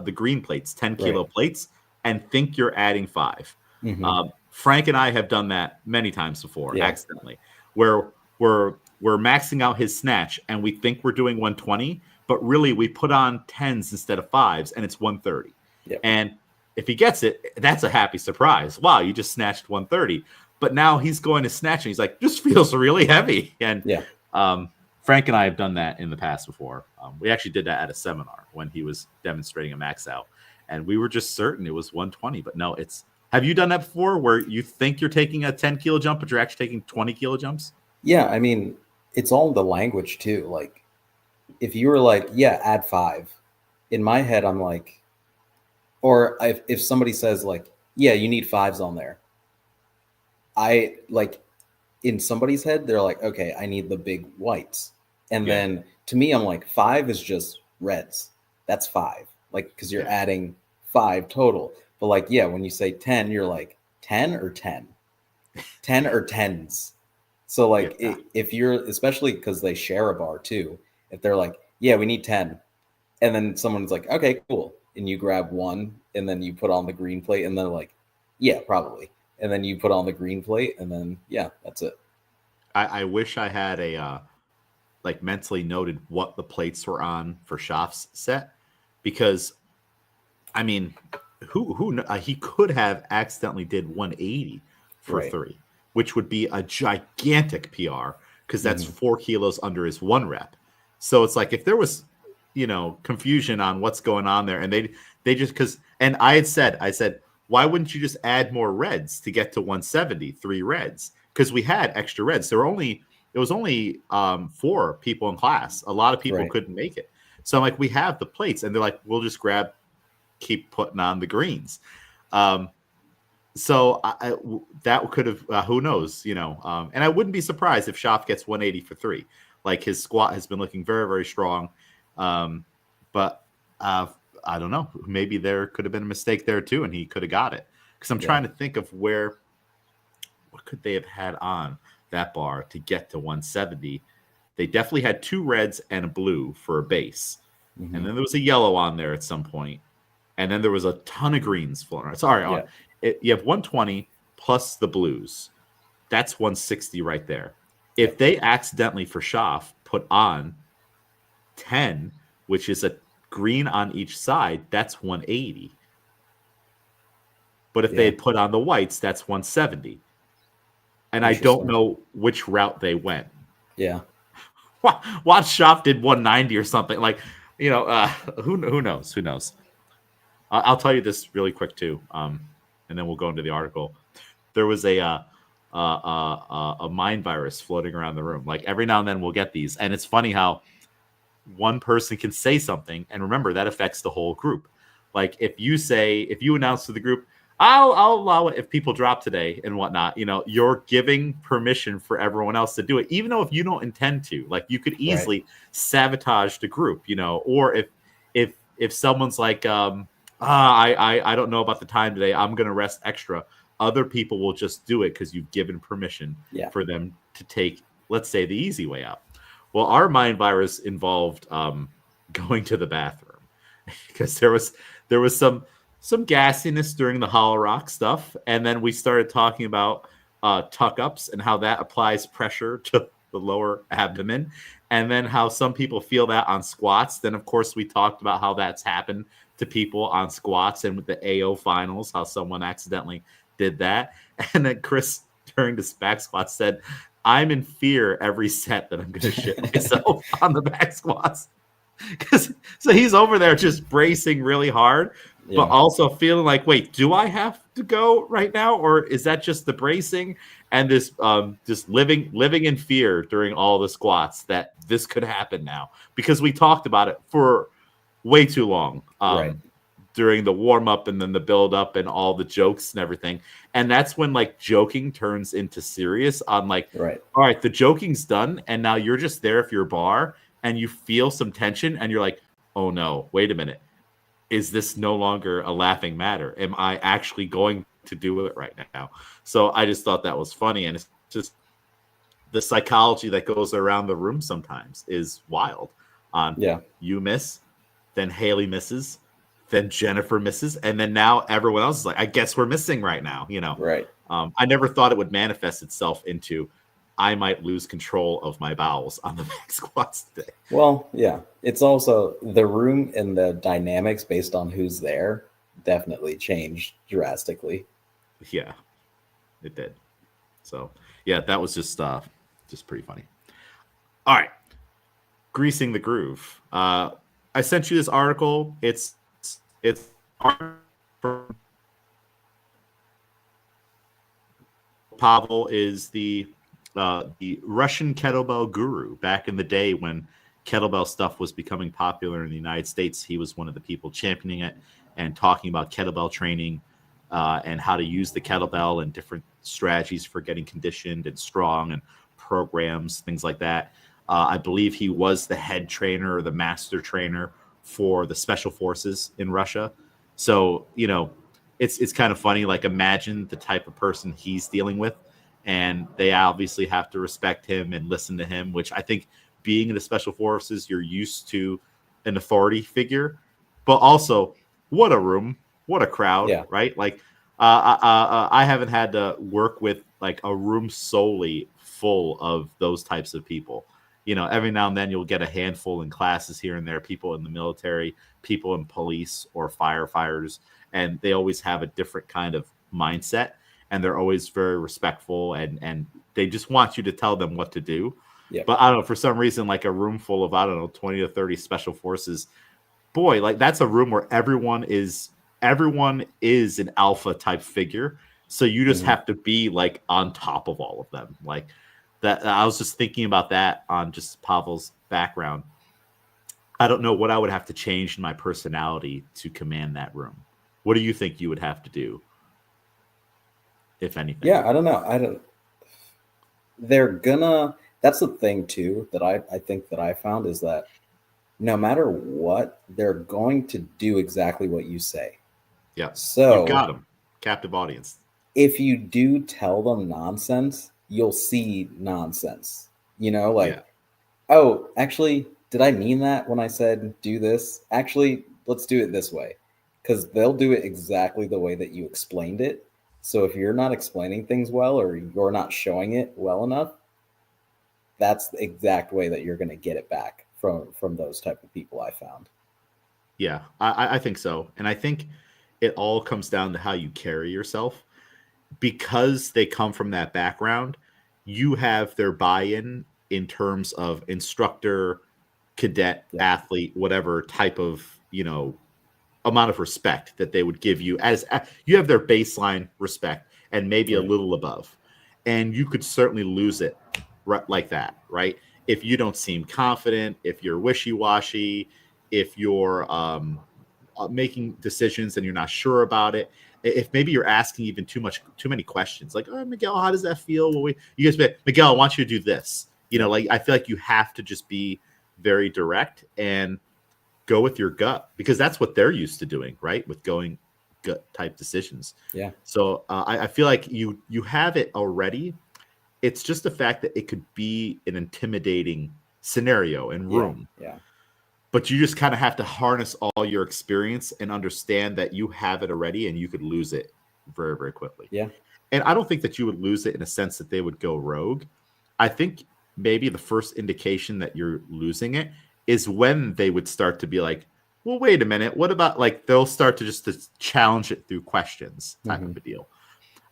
the green plates, 10 kilo plates, and think you're adding 5. Mm-hmm. Frank and I have done that many times before, accidentally, where we're maxing out his snatch and we think we're doing 120, but really we put on 10s instead of 5s, and it's 130. Yep. And if he gets it, that's a happy surprise. Wow, you just snatched 130. But now he's going to snatch and he's like, this feels really heavy. And Frank and I have done that in the past before. We actually did that at a seminar when he was demonstrating a max out, and we were just certain it was 120. But no, have you done that before where you think you're taking a 10 kilo jump, but you're actually taking 20 kilo jumps? Yeah. I mean, it's all the language too. Like if you were like, add 5, in my head, I'm like, or if somebody says like, you need 5s on there. I like in somebody's head, they're like, okay, I need the big whites. And then to me, I'm like, 5 is just reds. That's 5. Like, because you're adding 5 total. But like, when you say 10, you're like 10 or 10, 10 or 10s. So like if you're, especially because they share a bar too, if they're like, we need 10. And then someone's like, okay, cool. And you grab 1 and then you put on the green plate and they're like, probably. And then you put on the green plate and then, that's it. I wish I had a, mentally noted what the plates were on for Schaff's set, because I mean, he could have accidentally did 180 for 3, which would be a gigantic PR because that's 4 kilos under his 1 rep. So it's like if there was, confusion on what's going on there, and they just and I said, why wouldn't you just add more reds to get to 170, 3 reds? Because we had extra reds. It was only 4 people in class. A lot of people couldn't make it. So I'm like, we have the plates, and they're like, we'll just keep putting on the greens. So that could have, who knows, and I wouldn't be surprised if Schaff gets 180 for 3. Like his squat has been looking very, very strong. But I don't know. Maybe there could have been a mistake there too, and he could have got it. Because I'm trying to think of what could they have had on. that bar to get to 170. They definitely had 2 reds and a blue for a base. Mhm. And then there was a yellow on there at some point. And then there was a ton of greens floating around. Sorry, Yeah. you have 120 plus the blues. That's 160 right there. If they accidentally for Schaff put on 10, which is a green on each side, that's 180. But if they had put on the whites, that's 170. And I don't know which route they went. Yeah. Watch Schaff did 190 or something. Like, who knows? Who knows? I'll tell you this really quick too, and then we'll go into the article. There was a mind virus floating around the room. Like every now and then we'll get these, and it's funny how one person can say something, and remember that affects the whole group. Like if you announce to the group, I'll allow it if people drop today and whatnot. You're giving permission for everyone else to do it, even though if you don't intend to. Like you could easily sabotage the group, or if someone's like, I don't know about the time today, I'm gonna rest extra. Other people will just do it because you've given permission for them to take, let's say, the easy way out. Well, our mind virus involved going to the bathroom because there was some gassiness during the Hollow Rock stuff, and then we started talking about tuck ups and how that applies pressure to the lower abdomen, and then how some people feel that on squats. Then, of course, we talked about how that's happened to people on squats, and with the AO finals, how someone accidentally did that. And then Chris, during the back squat, said, I'm in fear every set that I'm going to shit myself on the back squats. So he's over there just bracing really hard, but also feeling like, wait, do I have to go right now? Or is that just the bracing and this just living in fear during all the squats that this could happen now? Because we talked about it for way too long during the warm up and then the build up and all the jokes and everything. And that's when like joking turns into serious on like, all right, the joking's done. And now you're just there if you're a bar and you feel some tension and you're like, oh no, wait a minute. Is this no longer a laughing matter? Am I actually going to do it right now? So I just thought that was funny. And it's just the psychology that goes around the room sometimes is wild. You miss, then Haley misses, then Jennifer misses, and then now everyone else is like, I guess we're missing right now, I never thought it would manifest itself into I might lose control of my bowels on the back squats today. Well, yeah. It's also the room and the dynamics based on who's there definitely changed drastically. Yeah, it did. So, yeah, that was just pretty funny. All right. Greasing the groove. I sent you this article. It's Pavel is the Russian kettlebell guru. Back in the day when kettlebell stuff was becoming popular in the United States, he was one of the people championing it and talking about kettlebell training and how to use the kettlebell and different strategies for getting conditioned and strong and programs, things like that. I believe he was the head trainer or the master trainer for the special forces in Russia. So, it's kind of funny. Like, imagine the type of person he's dealing with, and they obviously have to respect him and listen to him, which I think being in the special forces, you're used to an authority figure, but also what a room, what a crowd, right? Like, I haven't had to work with like a room solely full of those types of people. Every now and then you'll get a handful in classes here and there, people in the military, people in police or firefighters, and they always have a different kind of mindset, and they're always very respectful, and they just want you to tell them what to do. But I don't know, for some reason, like a room full of, 20 to 30 special forces, boy, like that's a room where everyone is an alpha type figure. So you just have to be like on top of all of them. Like, that I was just thinking about that on just Pavel's background. I don't know what I would have to change in my personality to command that room. What do you think you would have to do, if anything? Yeah, I don't know. That's the thing too that I think that I found is that no matter what, they're going to do exactly what you say. Yeah. So you got them. Captive audience. If you do tell them nonsense, you'll see nonsense, like, Yeah. oh, actually, did I mean that when I said do this? Actually, let's do it this way. Because they'll do it exactly the way that you explained it. So if you're not explaining things well or you're not showing it well enough, that's the exact way that you're going to get it back from those type of people I found. Yeah, I think so. And I think it all comes down to how you carry yourself. Because they come from that background, you have their buy-in in terms of instructor, cadet, Yeah. athlete, whatever type of, amount of respect that they would give you, as you have their baseline respect and maybe a Right. little above. And you could certainly lose it right like that, right? If you don't seem confident, if you're wishy-washy, if you're making decisions and you're not sure about it, if maybe you're asking even too many questions, like, oh, Miguel, how does that feel? Well, you guys be like, Miguel, I want you to do this. Like, I feel like you have to just be very direct and go with your gut, because that's what they're used to doing, right? With going gut type decisions. Yeah. So I feel like you have it already. It's just the fact that it could be an intimidating scenario and room. Yeah. But you just kind of have to harness all your experience and understand that you have it already and you could lose it very, very quickly. Yeah. And I don't think that you would lose it in a sense that they would go rogue. I think maybe the first indication that you're losing it is when they would start to be like, well, wait a minute. What about, like, they'll start to just to challenge it through questions type of a deal.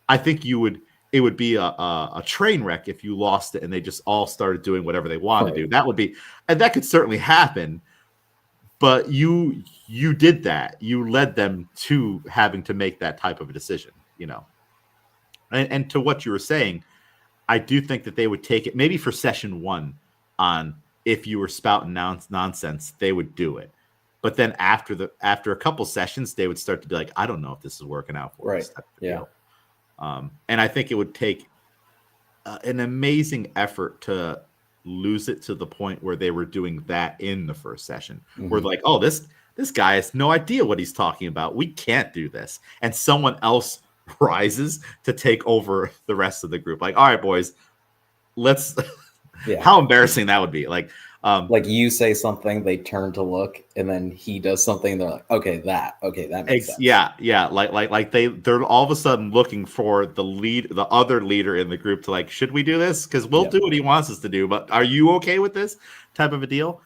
I think it would be a train wreck if you lost it and they just all started doing whatever they wanted to do. That would be, and that could certainly happen. But you did that. You led them to having to make that type of a decision, And to what you were saying, I do think that they would take it maybe for session one on if you were spouting nonsense, they would do it. But then after a couple sessions, they would start to be like, I don't know if this is working out for us. Yeah. And I think it would take an amazing effort to lose it to the point where they were doing that in the first session. Where like, oh, this guy has no idea what he's talking about. We can't do this. And someone else rises to take over the rest of the group. Like, all right, boys, let's how embarrassing that would be. Like you say something, they turn to look, and then he does something, they're like, okay, that makes sense. Yeah. Like they're all of a sudden looking for the other leader in the group to like, should we do this? Because we'll do what he wants us to do, but are you okay with this type of a deal?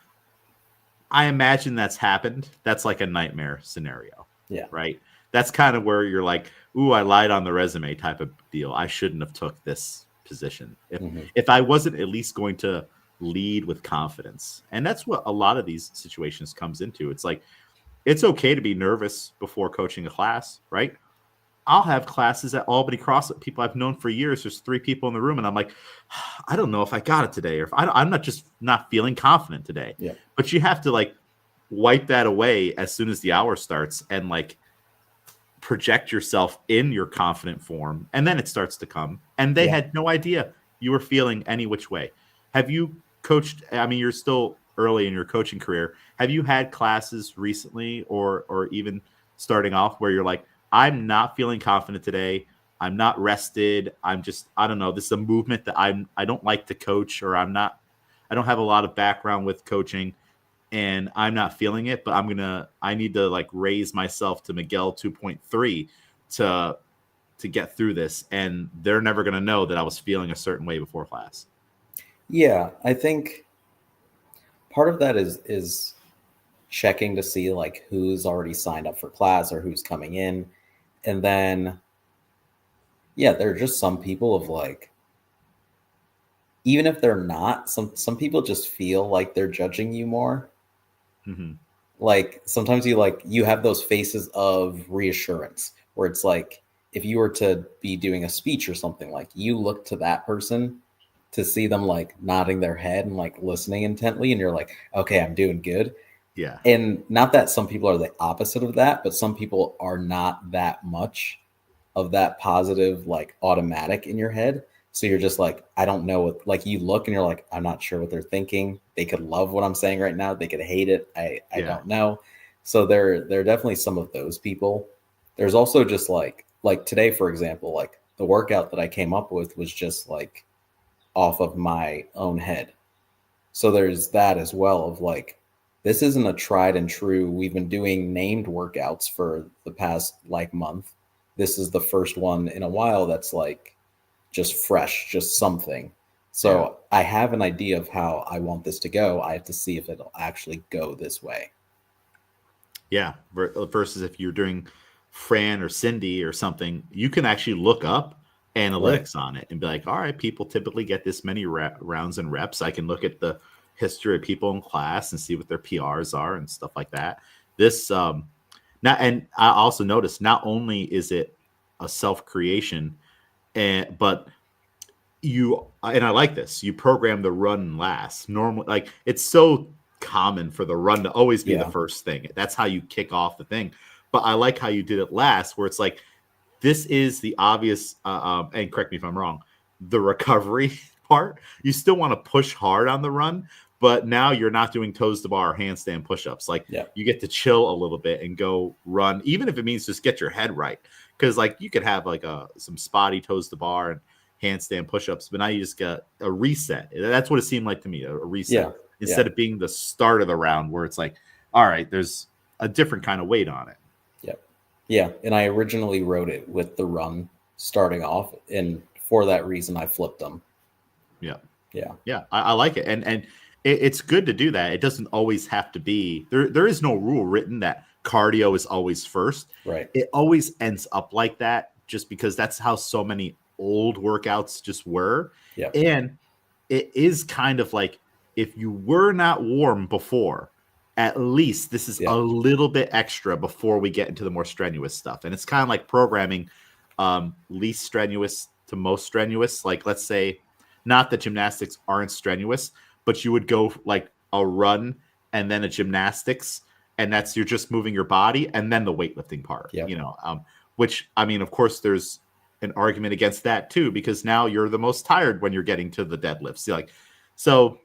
I imagine that's happened. That's like a nightmare scenario. Yeah. Right. That's kind of where you're like, ooh, I lied on the resume type of deal. I shouldn't have took this position. If I wasn't at least going to lead with confidence. And that's what a lot of these situations comes into. It's like, it's okay to be nervous before coaching a class, right? I'll have classes at Albany CrossFit, people I've known for years. There's 3 people in the room, and I'm like, I don't know if I got it today, or if I'm not feeling confident today. Yeah. But you have to like wipe that away as soon as the hour starts and like project yourself in your confident form, and then it starts to come. And they had no idea you were feeling any which way. Have you coached? I mean, you're still early in your coaching career. Have you had classes recently or even starting off where you're like, I'm not feeling confident today. I'm not rested. I don't know. This is a movement that I don't like to coach, or I don't have a lot of background with coaching, and I'm not feeling it, but I need to like raise myself to Miguel 2.3 to get through this. And they're never going to know that I was feeling a certain way before class. Yeah. I think part of that is checking to see like who's already signed up for class or who's coming in. And then, there are just some people of like, even if they're not, some people just feel like they're judging you more. Mm-hmm. Like sometimes you have those faces of reassurance where it's like, if you were to be doing a speech or something, like you look to that person to see them like nodding their head and like listening intently, and you're like, okay, I'm doing good. Yeah. And not that some people are the opposite of that, but some people are not that much of that positive, like automatic in your head. So you're just like, I don't know what, like you look and you're like, I'm not sure what they're thinking. They could love what I'm saying right now. They could hate it. I don't know. So there are definitely some of those people. There's also just like today, for example, like the workout that I came up with was just like off of my own head. So there's that as well of like, this isn't a tried and true. We've been doing named workouts for the past like month. This is the first one in a while that's like just fresh, just something. So I have an idea of how I want this to go. I have to see if it'll actually go this way. Yeah. Versus if you're doing Fran or Cindy or something, you can actually look up analytics on it and be like, all right, people typically get this many rounds and reps. I can look at the history of people in class and see what their PRs are and stuff like that. This now, and I also noticed not only is it a self creation, but you, and I like this, you program the run last. Normally, like, it's so common for the run to always be the first thing. That's how you kick off the thing. But I like how you did it last, where it's like, this is the obvious, and correct me if I'm wrong, the recovery part. You still want to push hard on the run, but now you're not doing toes to bar or handstand push-ups. Like, you get to chill a little bit and go run, even if it means just get your head right. Because like, you could have like some spotty toes to bar and handstand push-ups, but now you just got a reset. That's what it seemed like to me, a reset. Instead of being the start of the round where it's like, all right, there's a different kind of weight on it. Yeah, and I originally wrote it with the run starting off, and for that reason, I flipped them. Yeah. I like it, and it's good to do that. It doesn't always have to be there. There is no rule written that cardio is always first. Right. It always ends up like that, just because that's how so many old workouts just were. Yeah. And it is kind of like, if you were not warm before, at least this is a little bit extra before we get into the more strenuous stuff. And it's kind of like programming least strenuous to most strenuous. Like, let's say, not that gymnastics aren't strenuous, but you would go like a run and then a gymnastics, and that's, you're just moving your body, and then the weightlifting part, which, I mean, of course, there's an argument against that too, because now you're the most tired when you're getting to the deadlifts. So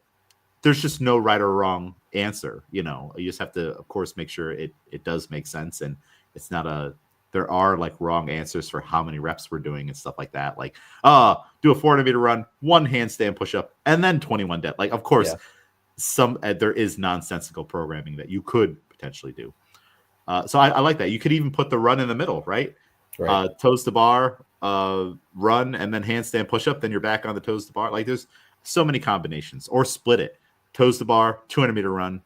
there's just no right or wrong answer. You just have to, of course, make sure it does make sense. And it's not there are like wrong answers for how many reps we're doing and stuff like that. Like, do a 400-meter run, 1 handstand push-up, and then 21 dead. Like, of course, there is nonsensical programming that you could potentially do. So I like that. You could even put the run in the middle, right? Toes to bar, run, and then handstand push-up. Then you're back on the toes to bar. Like, there's so many combinations. Or split it. Toes to bar, 200-meter run,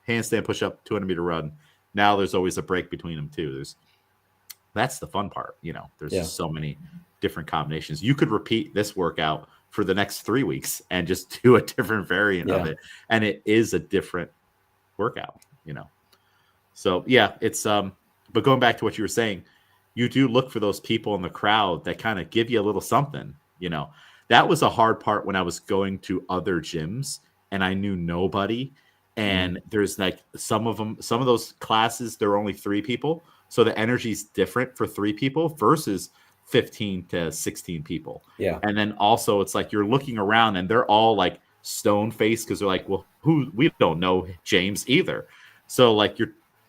handstand push-up, 200-meter run. Now there's always a break between them too. That's the fun part. There's just so many different combinations. You could repeat this workout for the next 3 weeks and just do a different variant of it. And it is a different workout, So it's but going back to what you were saying, you do look for those people in the crowd that kind of give you a little something. That was a hard part when I was going to other gyms and I knew nobody. And there's like some of those classes, there are only 3 people. So the energy is different for 3 people versus 15 to 16 people. Yeah. And then also it's like you're looking around and they're all like stone faced because they're like, well, we don't know James either. So like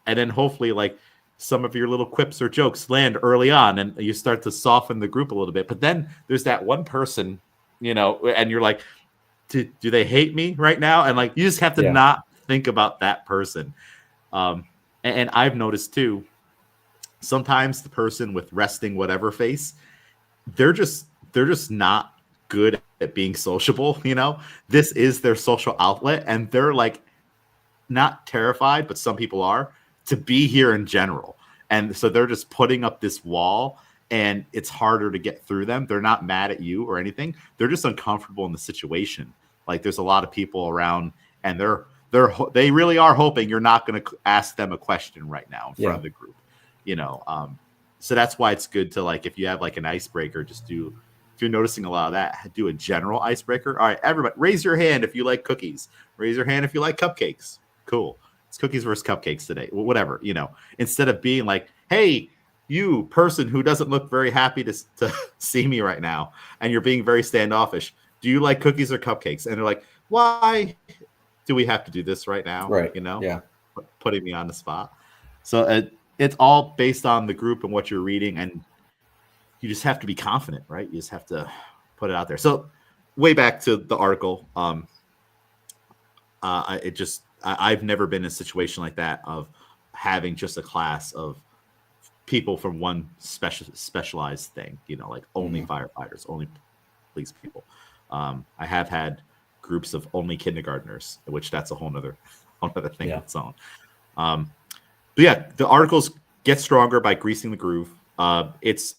and then hopefully like some of your little quips or jokes land early on and you start to soften the group a little bit. But then there's that one person, and you're like, do they hate me right now? And like, you just have to not think about that person. And I've noticed too, sometimes the person with resting whatever face, they're just not good at being sociable. This is their social outlet, and they're like not terrified, but some people are, to be here in general. And so they're just putting up this wall, and it's harder to get through them. They're not mad at you or anything. They're just uncomfortable in the situation. Like, there's a lot of people around, and they really are hoping you're not going to ask them a question right now in front of the group. So that's why it's good to, like, if you have like an icebreaker, just do, if you're noticing a lot of that, do a general icebreaker. All right, everybody, raise your hand if you like cookies. Raise your hand if you like cupcakes. Cool. It's cookies versus cupcakes today. Whatever, instead of being like, hey, you person who doesn't look very happy to see me right now, and you're being very standoffish, do you like cookies or cupcakes? And they're like, why do we have to do this right now? Right. Putting me on the spot. So it's all based on the group and what you're reading, and you just have to be confident, right? You just have to put it out there. So way back to the article. I've never been in a situation like that of having just a class of people from one specialized thing, like only firefighters, only police people. I have had groups of only kindergartners, which that's a whole nother thing of its own. But yeah, the articles get stronger by greasing the groove. It's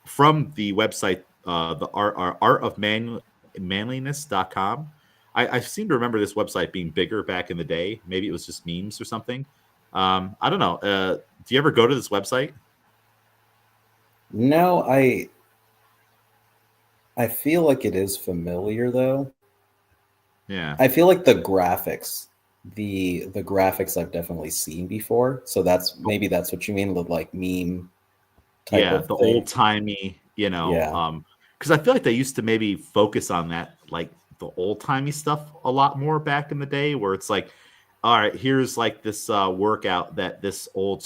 from the website, the art of manliness.com. I seem to remember this website being bigger back in the day. Maybe it was just memes or something. I don't know. Do you ever go to this website? No, I feel like it is familiar though. Yeah. I feel like the graphics, the graphics I've definitely seen before. So that's what you mean with like meme type of the thing. old timey, because I feel like they used to maybe focus on that, like the old timey stuff a lot more back in the day, where it's like, all right, here's like this workout that this old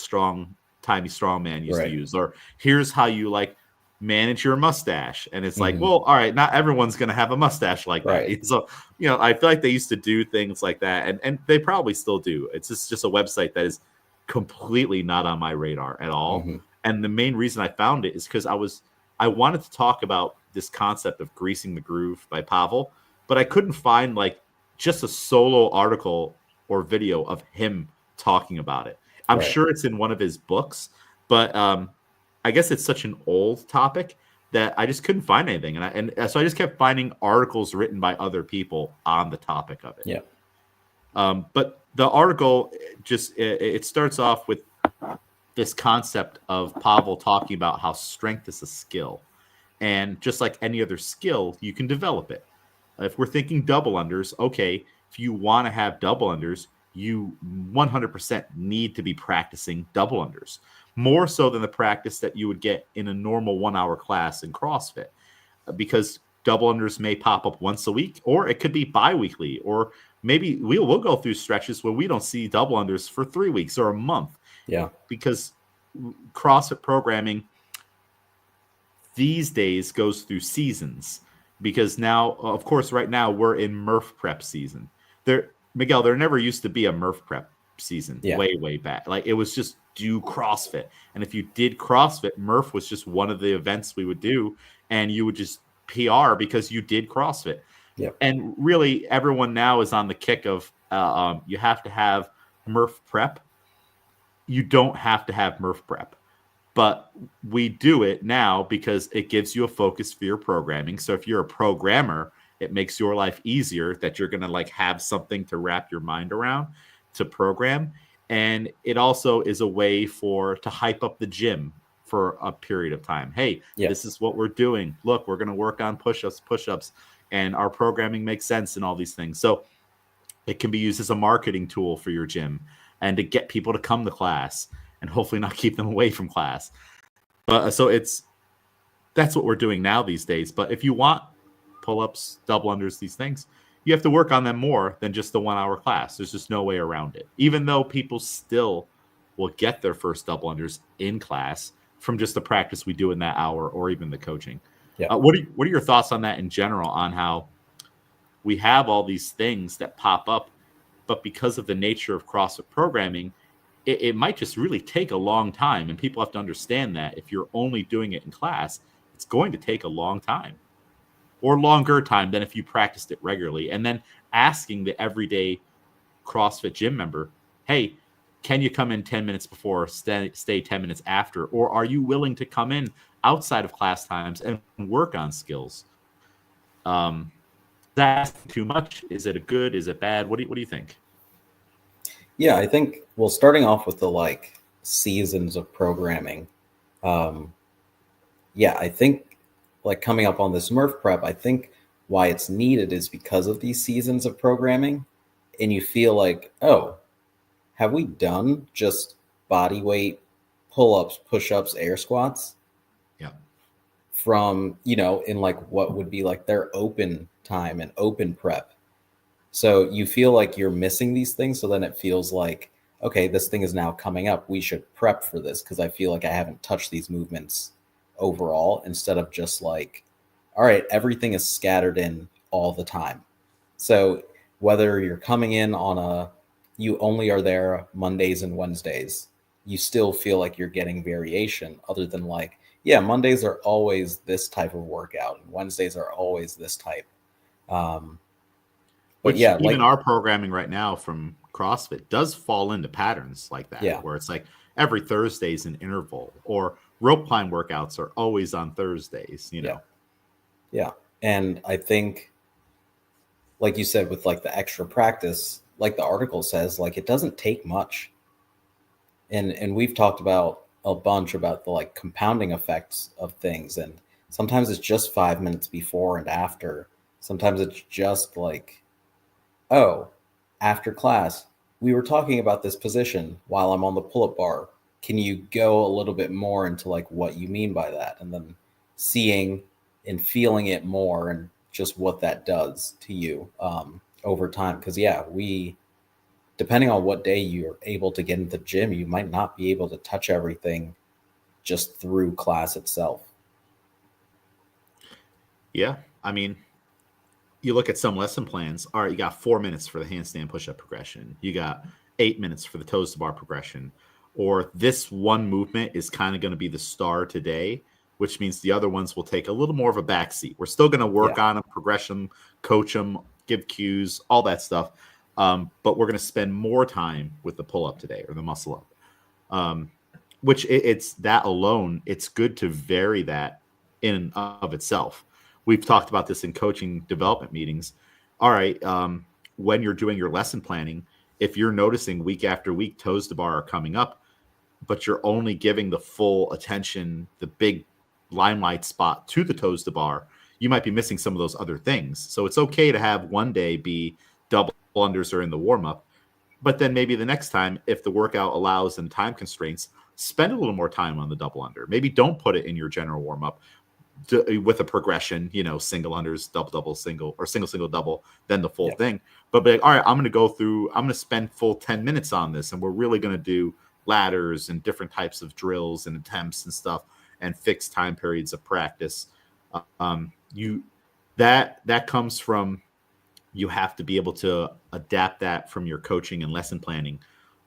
timey strong man used to use, or here's how you like manage your mustache, and it's like, well, all right, not everyone's gonna have a mustache like that. So I feel like they used to do things like that, and they probably still do. It's just a website that is completely not on my radar at all. And the main reason I found it is because I wanted to talk about this concept of greasing the groove by Pavel, but I couldn't find like just a solo article or video of him talking about it. I'm sure it's in one of his books, but I guess it's such an old topic that I just couldn't find anything. And so I just kept finding articles written by other people on the topic of it. Yeah. But the article it starts off with this concept of Pavel talking about how strength is a skill. And just like any other skill, you can develop it. If we're thinking double unders, okay, if you want to have double unders, you 100% need to be practicing double unders, more so than the practice that you would get in a normal 1 hour class in CrossFit, because double unders may pop up once a week, or it could be bi-weekly, or maybe we'll go through stretches where we don't see double unders for 3 weeks or a month. Yeah. Because CrossFit programming these days goes through seasons, because now, of course, right now we're in Murph prep season. Miguel, there never used to be a Murph prep season way back. Like it was just do CrossFit. And if you did CrossFit, Murph was just one of the events we would do, and you would just PR because you did CrossFit. Yep. And really everyone now is on the kick of you have to have Murph prep. You don't have to have Murph prep, but we do it now because it gives you a focus for your programming. So if you're a programmer, it makes your life easier that you're going to like have something to wrap your mind around to program. And it also is a way to hype up the gym for a period of time. Hey, this is what we're doing. Look, we're going to work on push-ups, and our programming makes sense and all these things. So it can be used as a marketing tool for your gym and to get people to come to class and hopefully not keep them away from class. But so that's what we're doing now these days. But if you want pull-ups, double unders, these things, you have to work on them more than just the 1 hour class. There's just no way around it. Even though people still will get their first double unders in class from just the practice we do in that hour or even the coaching. Yeah. What are your thoughts on that in general, on how we have all these things that pop up, but because of the nature of CrossFit programming, it might just really take a long time, and people have to understand that if you're only doing it in class, it's going to take a long time, or longer time than if you practiced it regularly. And then asking the everyday CrossFit gym member, hey, can you come in 10 minutes before, stay 10 minutes after, or are you willing to come in outside of class times and work on skills? That's too much? Is it good? Is it bad? What do you think? Yeah, I think, well, starting off with the like seasons of programming, I think like coming up on this Murph prep, I think why it's needed is because of these seasons of programming. And you feel like, oh, have we done just body weight, pull-ups, push-ups, air squats? Yeah. From, in like what would be like their open time and open prep. So you feel like you're missing these things. So then it feels like, okay, this thing is now coming up. We should prep for this because I feel like I haven't touched these movements overall, instead of just like all right, everything is scattered in all the time. So whether you're coming in on you only are there Mondays and Wednesdays, you still feel like you're getting variation other than like, yeah, Mondays are always this type of workout and Wednesdays are always this type. Um, but Which yeah, even like, our programming right now from CrossFit does fall into patterns like that, yeah, where it's like every Thursday's an interval, or rope climb workouts are always on Thursdays, you yeah, know. yeah. And I think, like you said, with like the extra practice, like the article says, like it doesn't take much. And we've talked about a bunch about the like compounding effects of things, and sometimes it's just 5 minutes before and after. Sometimes it's just like, oh, after class we were talking about this position while I'm on the pull-up bar. Can you go a little bit more into like what you mean by that, and then seeing and feeling it more and just what that does to you over time? Because yeah, we, depending on what day you're able to get into the gym, you might not be able to touch everything just through class itself. Yeah. I mean, you look at some lesson plans. All right, you got 4 minutes for the handstand push-up progression. You got 8 minutes for the toes to bar progression. Or this one movement is kind of going to be the star today, which means the other ones will take a little more of a backseat. We're still going to work Yeah. on them, progress them, coach them, give cues, all that stuff. But we're going to spend more time with the pull-up today or the muscle up. Which it's that alone, it's good to vary that in and of itself. We've talked about this in coaching development meetings. All right, when you're doing your lesson planning, if you're noticing week after week toes to bar are coming up, but you're only giving the full attention, the big limelight spot to the toes to bar, you might be missing some of those other things. So it's okay to have one day be double unders or in the warm up, but then maybe the next time, if the workout allows and time constraints, spend a little more time on the double under. Maybe don't put it in your general warm up with a progression, single unders, double, double, single, or single, single, double, then the full Yeah. thing. But be like, all right, I'm going to spend full 10 minutes on this. And we're really going to do ladders and different types of drills and attempts and stuff and fixed time periods of practice. You that comes from, you have to be able to adapt that from your coaching and lesson planning,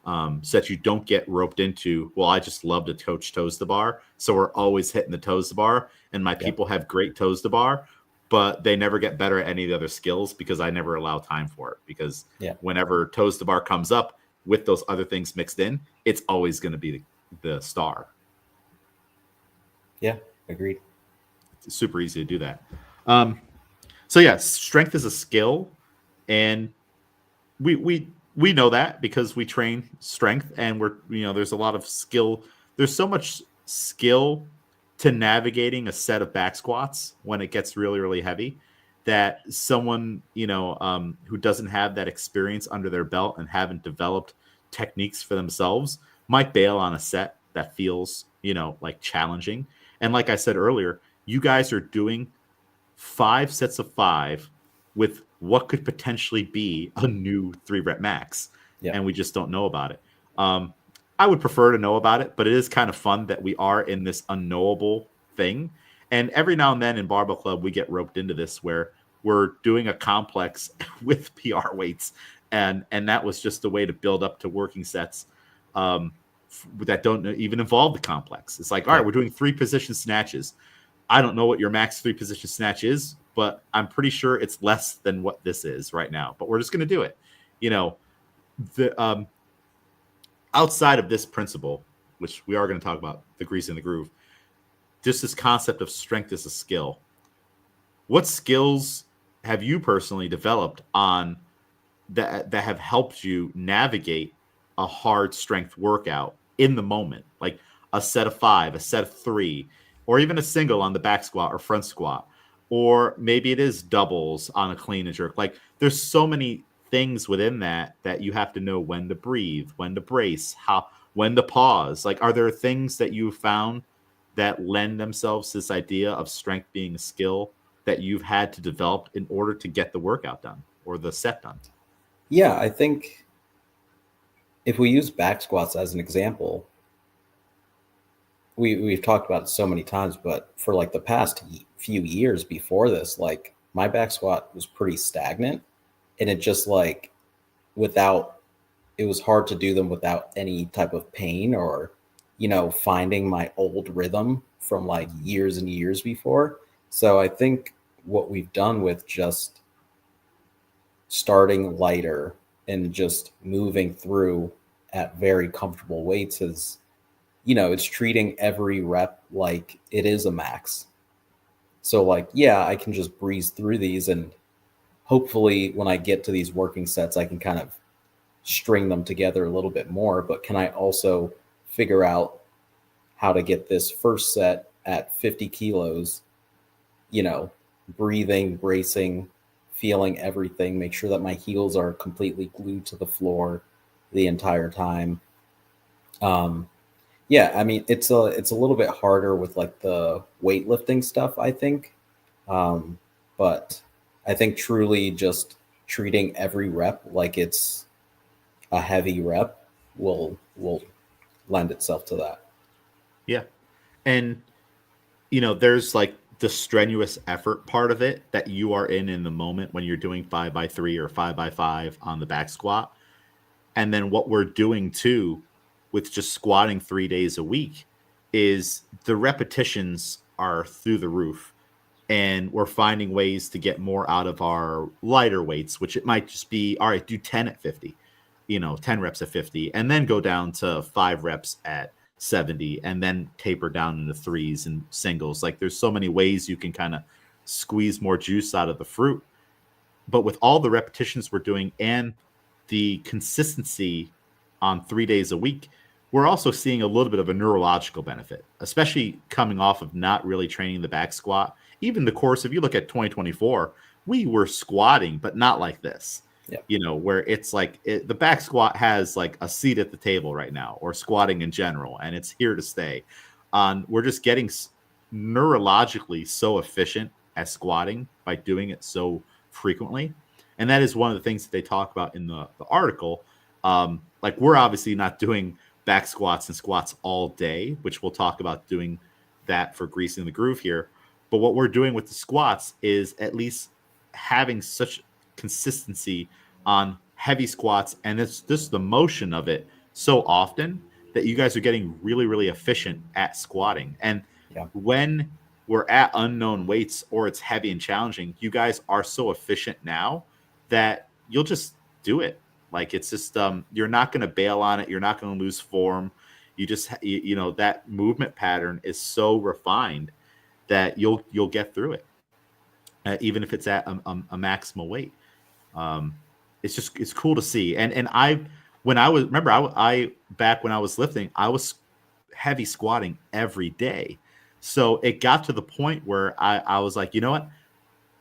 so that you don't get roped into, well, I just love to coach toes to bar, so we're always hitting the toes to bar, and my Yeah. people have great toes to bar, but they never get better at any of the other skills because I never allow time for it. Because Yeah. whenever toes to bar comes up with those other things mixed in, it's always going to be the star. Yeah. Agreed. It's super easy to do that. So yeah, strength is a skill, and we know that because we train strength, and there's a lot of skill. There's so much skill to navigating a set of back squats when it gets really, really heavy, that someone, who doesn't have that experience under their belt and haven't developed techniques for themselves might bail on a set that feels, like challenging. And like I said earlier, you guys are doing 5 sets of 5 with what could potentially be a new 3 rep max, Yeah. and we just don't know about it. I would prefer to know about it, but it is kind of fun that we are in this unknowable thing. And every now and then in Barbell Club, we get roped into this where we're doing a complex with PR weights, and that was just a way to build up to working sets that don't even involve the complex. It's like, all right, we're doing 3 position snatches. I don't know what your max 3 position snatch is, but I'm pretty sure it's less than what this is right now. But we're just going to do it. The outside of this principle, which we are going to talk about, the grease in the groove, just this concept of strength as a skill. What skills have you personally developed on that have helped you navigate a hard strength workout in the moment, like a set of 5, a set of 3, or even a single on the back squat or front squat, or maybe it is doubles on a clean and jerk? Like, there's so many things within that you have to know when to breathe, when to brace, when to pause. Like, are there things that you found that lend themselves to this idea of strength being a skill that you've had to develop in order to get the workout done or the set done? Yeah, I think if we use back squats as an example, we've talked about it so many times, but for like the past few years before this, like my back squat was pretty stagnant, and it just like without it was hard to do them without any type of pain or finding my old rhythm from like years and years before. So I think what we've done with just starting lighter and just moving through at very comfortable weights is it's treating every rep like it is a max. So like, yeah, I can just breeze through these, and hopefully when I get to these working sets, I can kind of string them together a little bit more. But can I also figure out how to get this first set at 50 kilos, you know, breathing, bracing, feeling everything, make sure that my heels are completely glued to the floor the entire time. Yeah, I mean it's a little bit harder with like the weightlifting stuff, I think. But I think truly just treating every rep like it's a heavy rep will lend itself to that. Yeah. And there's like the strenuous effort part of it that you are in the moment when you're doing 5x3 or 5x5 on the back squat. And then what we're doing too with just squatting 3 days a week is the repetitions are through the roof. And we're finding ways to get more out of our lighter weights, which it might just be, all right, do 10 at 50, 10 reps at 50, and then go down to 5 reps at 70, and then taper down into threes and singles. Like there's so many ways you can kind of squeeze more juice out of the fruit. But with all the repetitions we're doing and the consistency on 3 days a week, we're also seeing a little bit of a neurological benefit, especially coming off of not really training the back squat. Even the course, if you look at 2024, we were squatting, but not like this. Yeah. Where it's like the back squat has like a seat at the table right now, or squatting in general, and it's here to stay. We're just getting neurologically so efficient at squatting by doing it so frequently. And that is one of the things that they talk about in the article. Like we're obviously not doing back squats and squats all day, which we'll talk about doing that for greasing the groove here. But what we're doing with the squats is at least having such consistency on heavy squats, and it's just the motion of it so often that you guys are getting really, really efficient at squatting. And Yeah. when we're at unknown weights or it's heavy and challenging, you guys are so efficient now that you'll just do it. Like it's just you're not going to bail on it. You're not going to lose form. You just that movement pattern is so refined that you'll get through it, even if it's at a maximal weight. It's cool to see. And when I was back when I was lifting, I was heavy squatting every day. So it got to the point where I was like, you know what?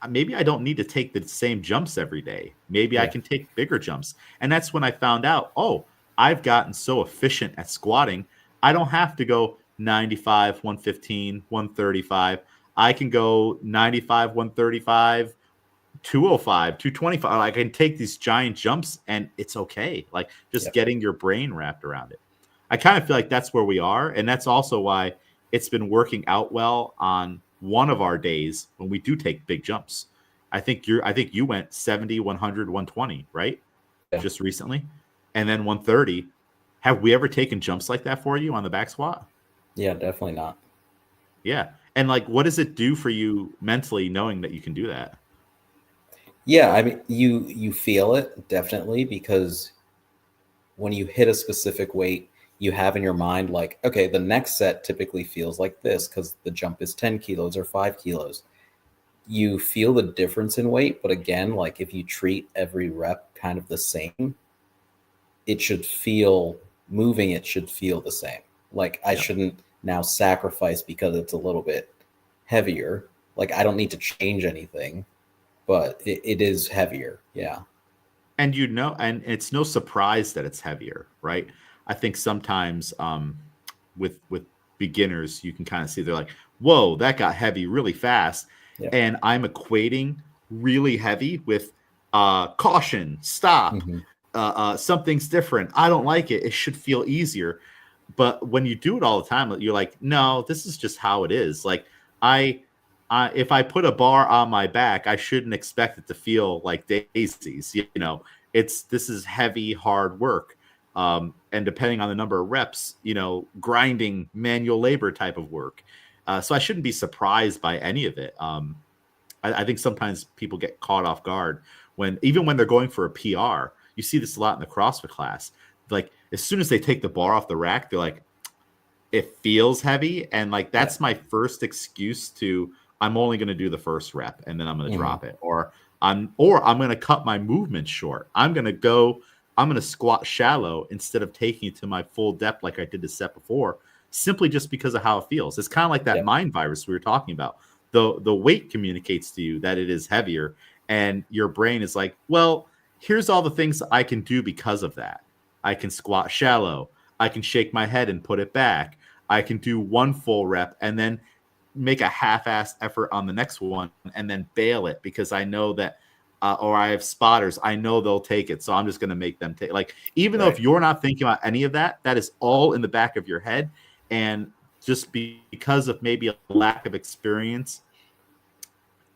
Maybe I don't need to take the same jumps every day. Maybe I can take bigger jumps. And that's when I found out, oh, I've gotten so efficient at squatting. I don't have to go 95, 115, 135. I can go 95, 135, 205, 225. I can take these giant jumps and it's okay. Like just getting your brain wrapped around it. I kind of feel like that's where we are. And that's also why it's been working out well on one of our days when we do take big jumps. I think you went 70, 100, 120, right? Yeah. Just recently. And then 130. Have we ever taken jumps like that for you on the back squat? Yeah, definitely not. Yeah. And like, what does it do for you mentally knowing that you can do that? Yeah, I mean, you feel it definitely, because when you hit a specific weight, you have in your mind like, okay, the next set typically feels like this because the jump is 10 kilos or 5 kilos. You feel the difference in weight, but again, like if you treat every rep kind of the same, it should feel it should feel the same. Like I shouldn't now sacrifice because it's a little bit heavier. Like I don't need to change anything, but it is heavier. Yeah. And and it's no surprise that it's heavier, right? I think sometimes with beginners, you can kind of see they're like, whoa, that got heavy really fast. Yeah. And I'm equating really heavy with caution, stop, Mm-hmm. Something's different. I don't like it. It should feel easier. but when you do it all the time, you're like, no, this is just how it is. Like I, if I put a bar on my back, I shouldn't expect it to feel like daisies. You know, this is heavy, hard work. And depending on the number of reps, you know, grinding manual labor type of work. So I shouldn't be surprised by any of it. I think sometimes people get caught off guard even when they're going for a PR. You see this a lot in the CrossFit class. Like as soon as they take the bar off the rack, they're like, it feels heavy. And like, that's my first excuse to, I'm only going to do the first rep and then I'm going to drop it. Or I'm going to cut my movement short. I'm going to squat shallow instead of taking it to my full depth like I did the set before, simply just because of how it feels. It's kind of like that mind virus we were talking about. The weight communicates to you that it is heavier, and your brain is like, well, here's all the things I can do because of that. I can squat shallow. I can shake my head and put it back. I can do one full rep and then make a half-assed effort on the next one and then bail it because I know that, or I have spotters. I know they'll take it. So I'm just going to make them take, like, even though if you're not thinking about any of that, that is all in the back of your head. And just because of maybe a lack of experience,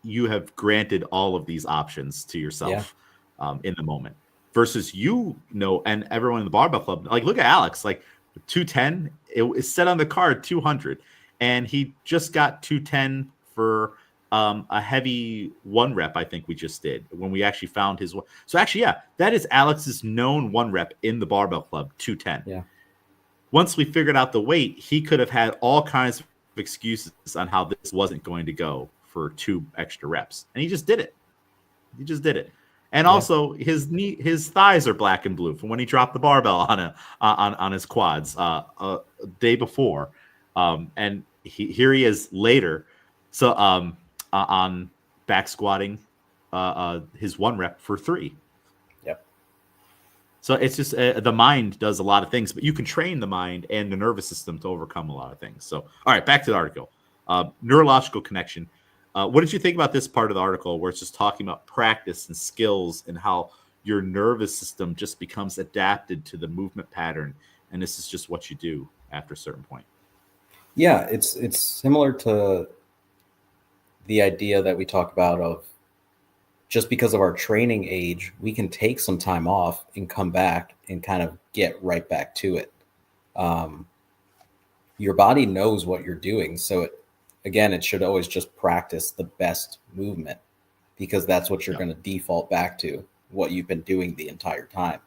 you have granted all of these options to yourself in the moment. Versus and everyone in the barbell club, like look at Alex, like 210, it is set on the card 200, and he just got 210 for a heavy one rep. I think we just did when we actually found his one. So actually, that is Alex's known one rep in the barbell club, 210. Yeah. Once we figured out the weight, he could have had all kinds of excuses on how this wasn't going to go for 2 extra reps, and he just did it. And also his thighs are black and blue from when he dropped the barbell on his quads a day before. And here he is later. So on back squatting his one rep for 3. Yep. So it's just the mind does a lot of things, but you can train the mind and the nervous system to overcome a lot of things. So, all right, back to the article. Neurological connection. What did you think about this part of the article where it's just talking about practice and skills and how your nervous system just becomes adapted to the movement pattern, and this is just what you do after a certain point? Yeah, it's similar to the idea that we talk about of just because of our training age, we can take some time off and come back and kind of get right back to it. Your body knows what you're doing, so it should always just practice the best movement because that's what you're going to default back to, what you've been doing the entire time.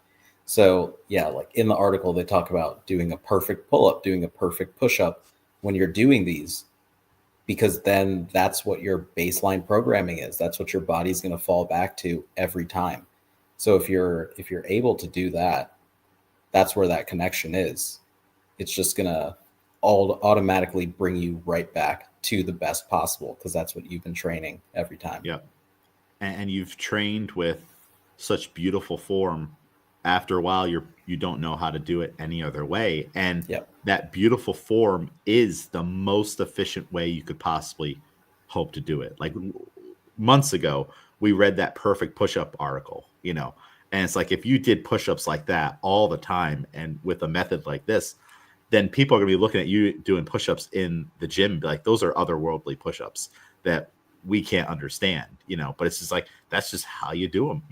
So like in the article, they talk about doing a perfect pull-up, doing a perfect push-up when you're doing these, because then that's what your baseline programming is. That's what your body's going to fall back to every time. So if you're able to do that, that's where that connection is. It's just going to automatically bring you right back to the best possible because that's what you've been training every time. Yeah. And you've trained with such beautiful form. After a while, you don't know how to do it any other way. And that beautiful form is the most efficient way you could possibly hope to do it. Like months ago, we read that perfect push-up article, and it's like, if you did push-ups like that all the time and with a method like this, then people are going to be looking at you doing push-ups in the gym and be like, those are otherworldly push-ups that we can't understand, but it's just like, that's just how you do them,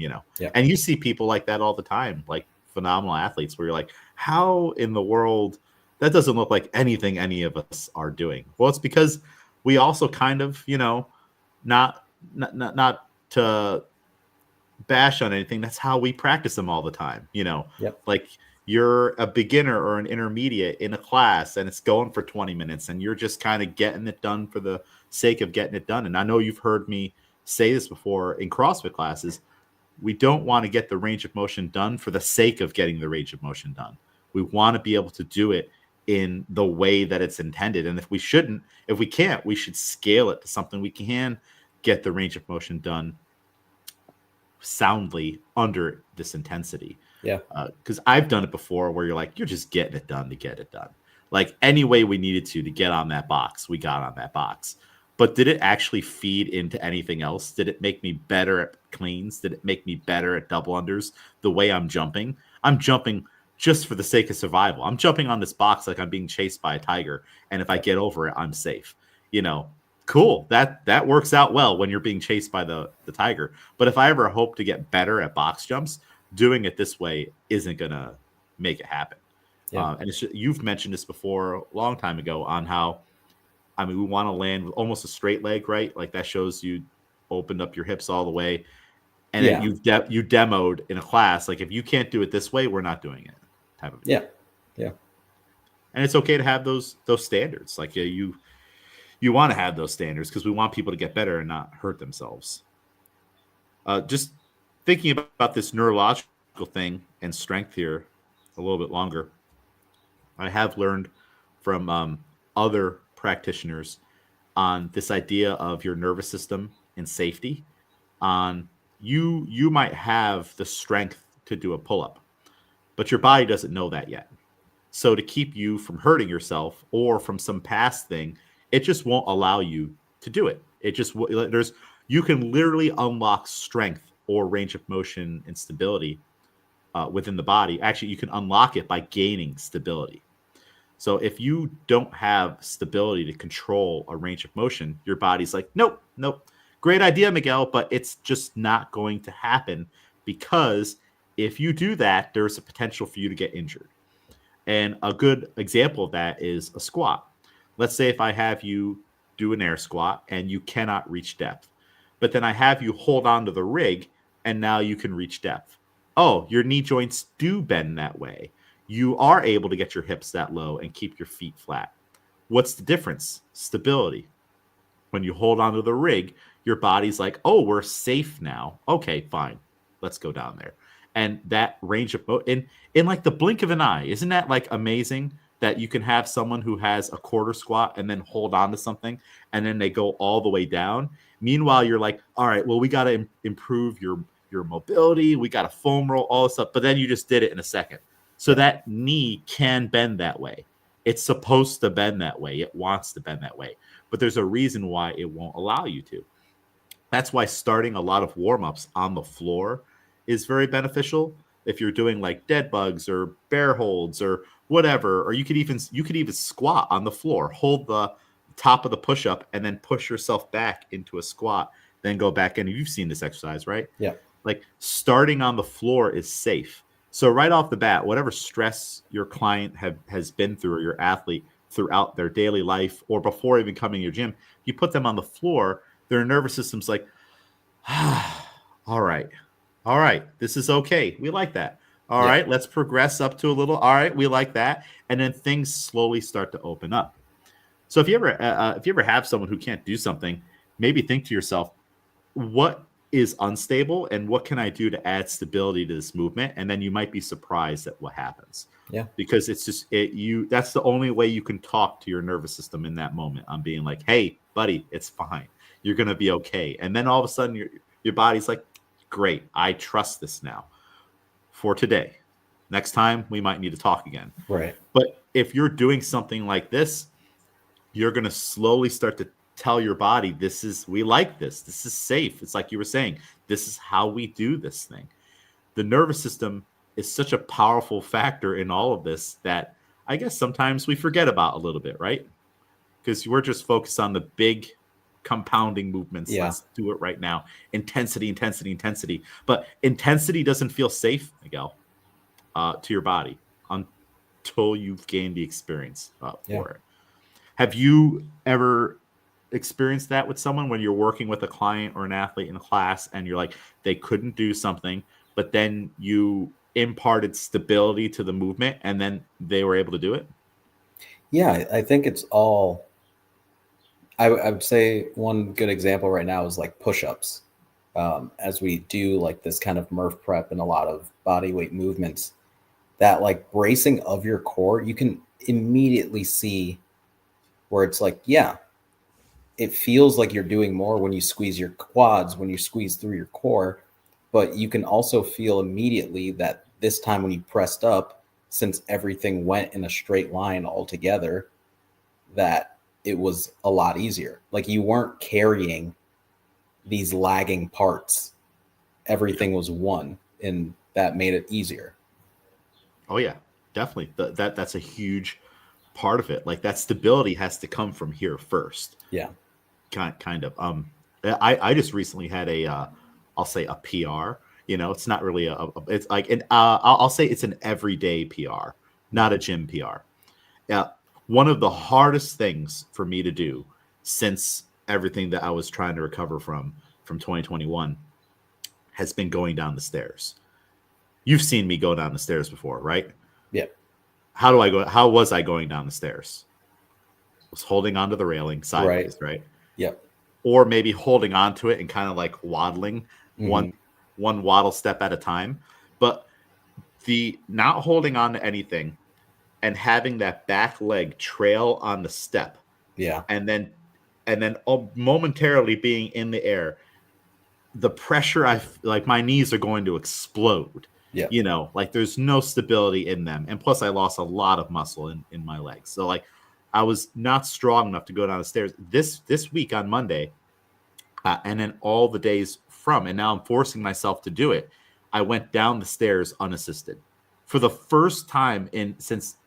And you see people like that all the time, like phenomenal athletes where you're like, how in the world that doesn't look like anything any of us are doing? Well, it's because we also kind of, not to bash on anything. That's how we practice them all the time, like you're a beginner or an intermediate in a class and it's going for 20 minutes and you're just kind of getting it done for the sake of getting it done. And I know you've heard me say this before in CrossFit classes. We don't want to get the range of motion done for the sake of getting the range of motion done. We want to be able to do it in the way that it's intended. And if we can't, we should scale it to something we can get the range of motion done soundly under this intensity. Yeah. Because I've done it before where you're like, you're just getting it done to get it done. Like any way we needed to get on that box, we got on that box. But did it actually feed into anything else? Did it make me better at cleans? Did it make me better at double unders? The way I'm jumping just for the sake of survival. I'm jumping on this box like I'm being chased by a tiger, and if I get over it, I'm safe. Cool. That works out well when you're being chased by the tiger. But if I ever hope to get better at box jumps, doing it this way isn't gonna make it happen. Yeah. And you've mentioned this before a long time ago on how, we want to land with almost a straight leg, right? Like that shows you opened up your hips all the way, and Yeah. you demoed in a class like if you can't do it this way, we're not doing it. Type of Yeah. And it's okay to have those standards. Like you want to have those standards because we want people to get better and not hurt themselves. Just thinking about this neurological thing and strength here a little bit longer, I have learned from other practitioners on this idea of your nervous system and safety. On you might have the strength to do a pull-up, but your body doesn't know that yet. So to keep you from hurting yourself or from some past thing, it just won't allow you to do it. You can literally unlock strength or range of motion and stability within the body. Actually, you can unlock it by gaining stability. So if you don't have stability to control a range of motion, your body's like, nope. Great idea, Miguel, but it's just not going to happen, because if you do that, there's a potential for you to get injured. And a good example of that is a squat. Let's say if I have you do an air squat and you cannot reach depth, but then I have you hold on to the rig and now you can reach depth. Oh, your knee joints do bend that way. You are able to get your hips that low and keep your feet flat. What's the difference? Stability. When you hold onto the rig, your body's like, oh, we're safe now. Okay, fine. Let's go down there. And that range of in like the blink of an eye, isn't that like amazing that you can have someone who has a quarter squat and then hold on to something and then they go all the way down? Meanwhile, you're like, all right, well, we got to improve your mobility. We got to foam roll, all this stuff. But then you just did it in a second. So that knee can bend that way. It's supposed to bend that way. It wants to bend that way. But there's a reason why it won't allow you to. That's why starting a lot of warm-ups on the floor is very beneficial. If you're doing like dead bugs or bear holds or whatever, or you could even squat on the floor, hold the top of the push-up and then push yourself back into a squat, then go back in. You've seen this exercise, right? Yeah. Like starting on the floor is safe. So right off the bat, whatever stress your client has been through, or your athlete throughout their daily life or before even coming to your gym, you put them on the floor, their nervous system's like, all right, this is okay. We like that. All right, let's progress up to a little. All right, we like that. And then things slowly start to open up. So if you ever have someone who can't do something, maybe think to yourself, what is unstable and what can I do to add stability to this movement? And then you might be surprised at what happens. Yeah. Because it's just that's the only way you can talk to your nervous system in that moment, on being like, hey, buddy, it's fine. You're going to be okay. And then all of a sudden your body's like, great, I trust this now for today. Next time we might need to talk again. Right. But if you're doing something like this, you're going to slowly start to tell your body, we like this. This is safe. It's like you were saying, this is how we do this thing. The nervous system is such a powerful factor in all of this that I guess sometimes we forget about a little bit, right? Because we're just focused on the big compounding movements. Yeah. Let's do it right now. Intensity. But intensity doesn't feel safe, Miguel, to your body until you've gained the experience for it. Have you ever experienced that with someone when you're working with a client or an athlete in a class and you're like, they couldn't do something, but then you imparted stability to the movement and then they were able to do it? Yeah, I think it's all, I would say one good example right now is like push-ups. As we do like this kind of Murph prep and a lot of body weight movements, that like bracing of your core, you can immediately see where it's like, yeah, it feels like you're doing more when you squeeze your quads, when you squeeze through your core, but you can also feel immediately that this time when you pressed up, since everything went in a straight line all together, that it was a lot easier. Like you weren't carrying these lagging parts. Everything was one, and that made it easier. Oh yeah. Definitely. That's a huge part of it. Like that stability has to come from here first. Yeah. Kind of. I just recently had I'll say a PR. It's not really it's like an I'll say it's an everyday PR, not a gym PR. Yeah, one of the hardest things for me to do since everything that I was trying to recover from 2021 has been going down the stairs. You've seen me go down the stairs before, right? Yeah. How do I go? How was I going down the stairs? I was holding onto the railing sideways, right? Yep. Or maybe holding onto it and kind of like waddling Mhm. one waddle step at a time. But the not holding on to anything and having that back leg trail on the step Yeah. and then momentarily being in the air, the pressure like my knees are going to explode. Yeah. Like there's no stability in them, and plus I lost a lot of muscle in my legs, so like I was not strong enough to go down the stairs this week on Monday, and then all the days from, and now I'm forcing myself to do it. I went down the stairs unassisted for the first time in since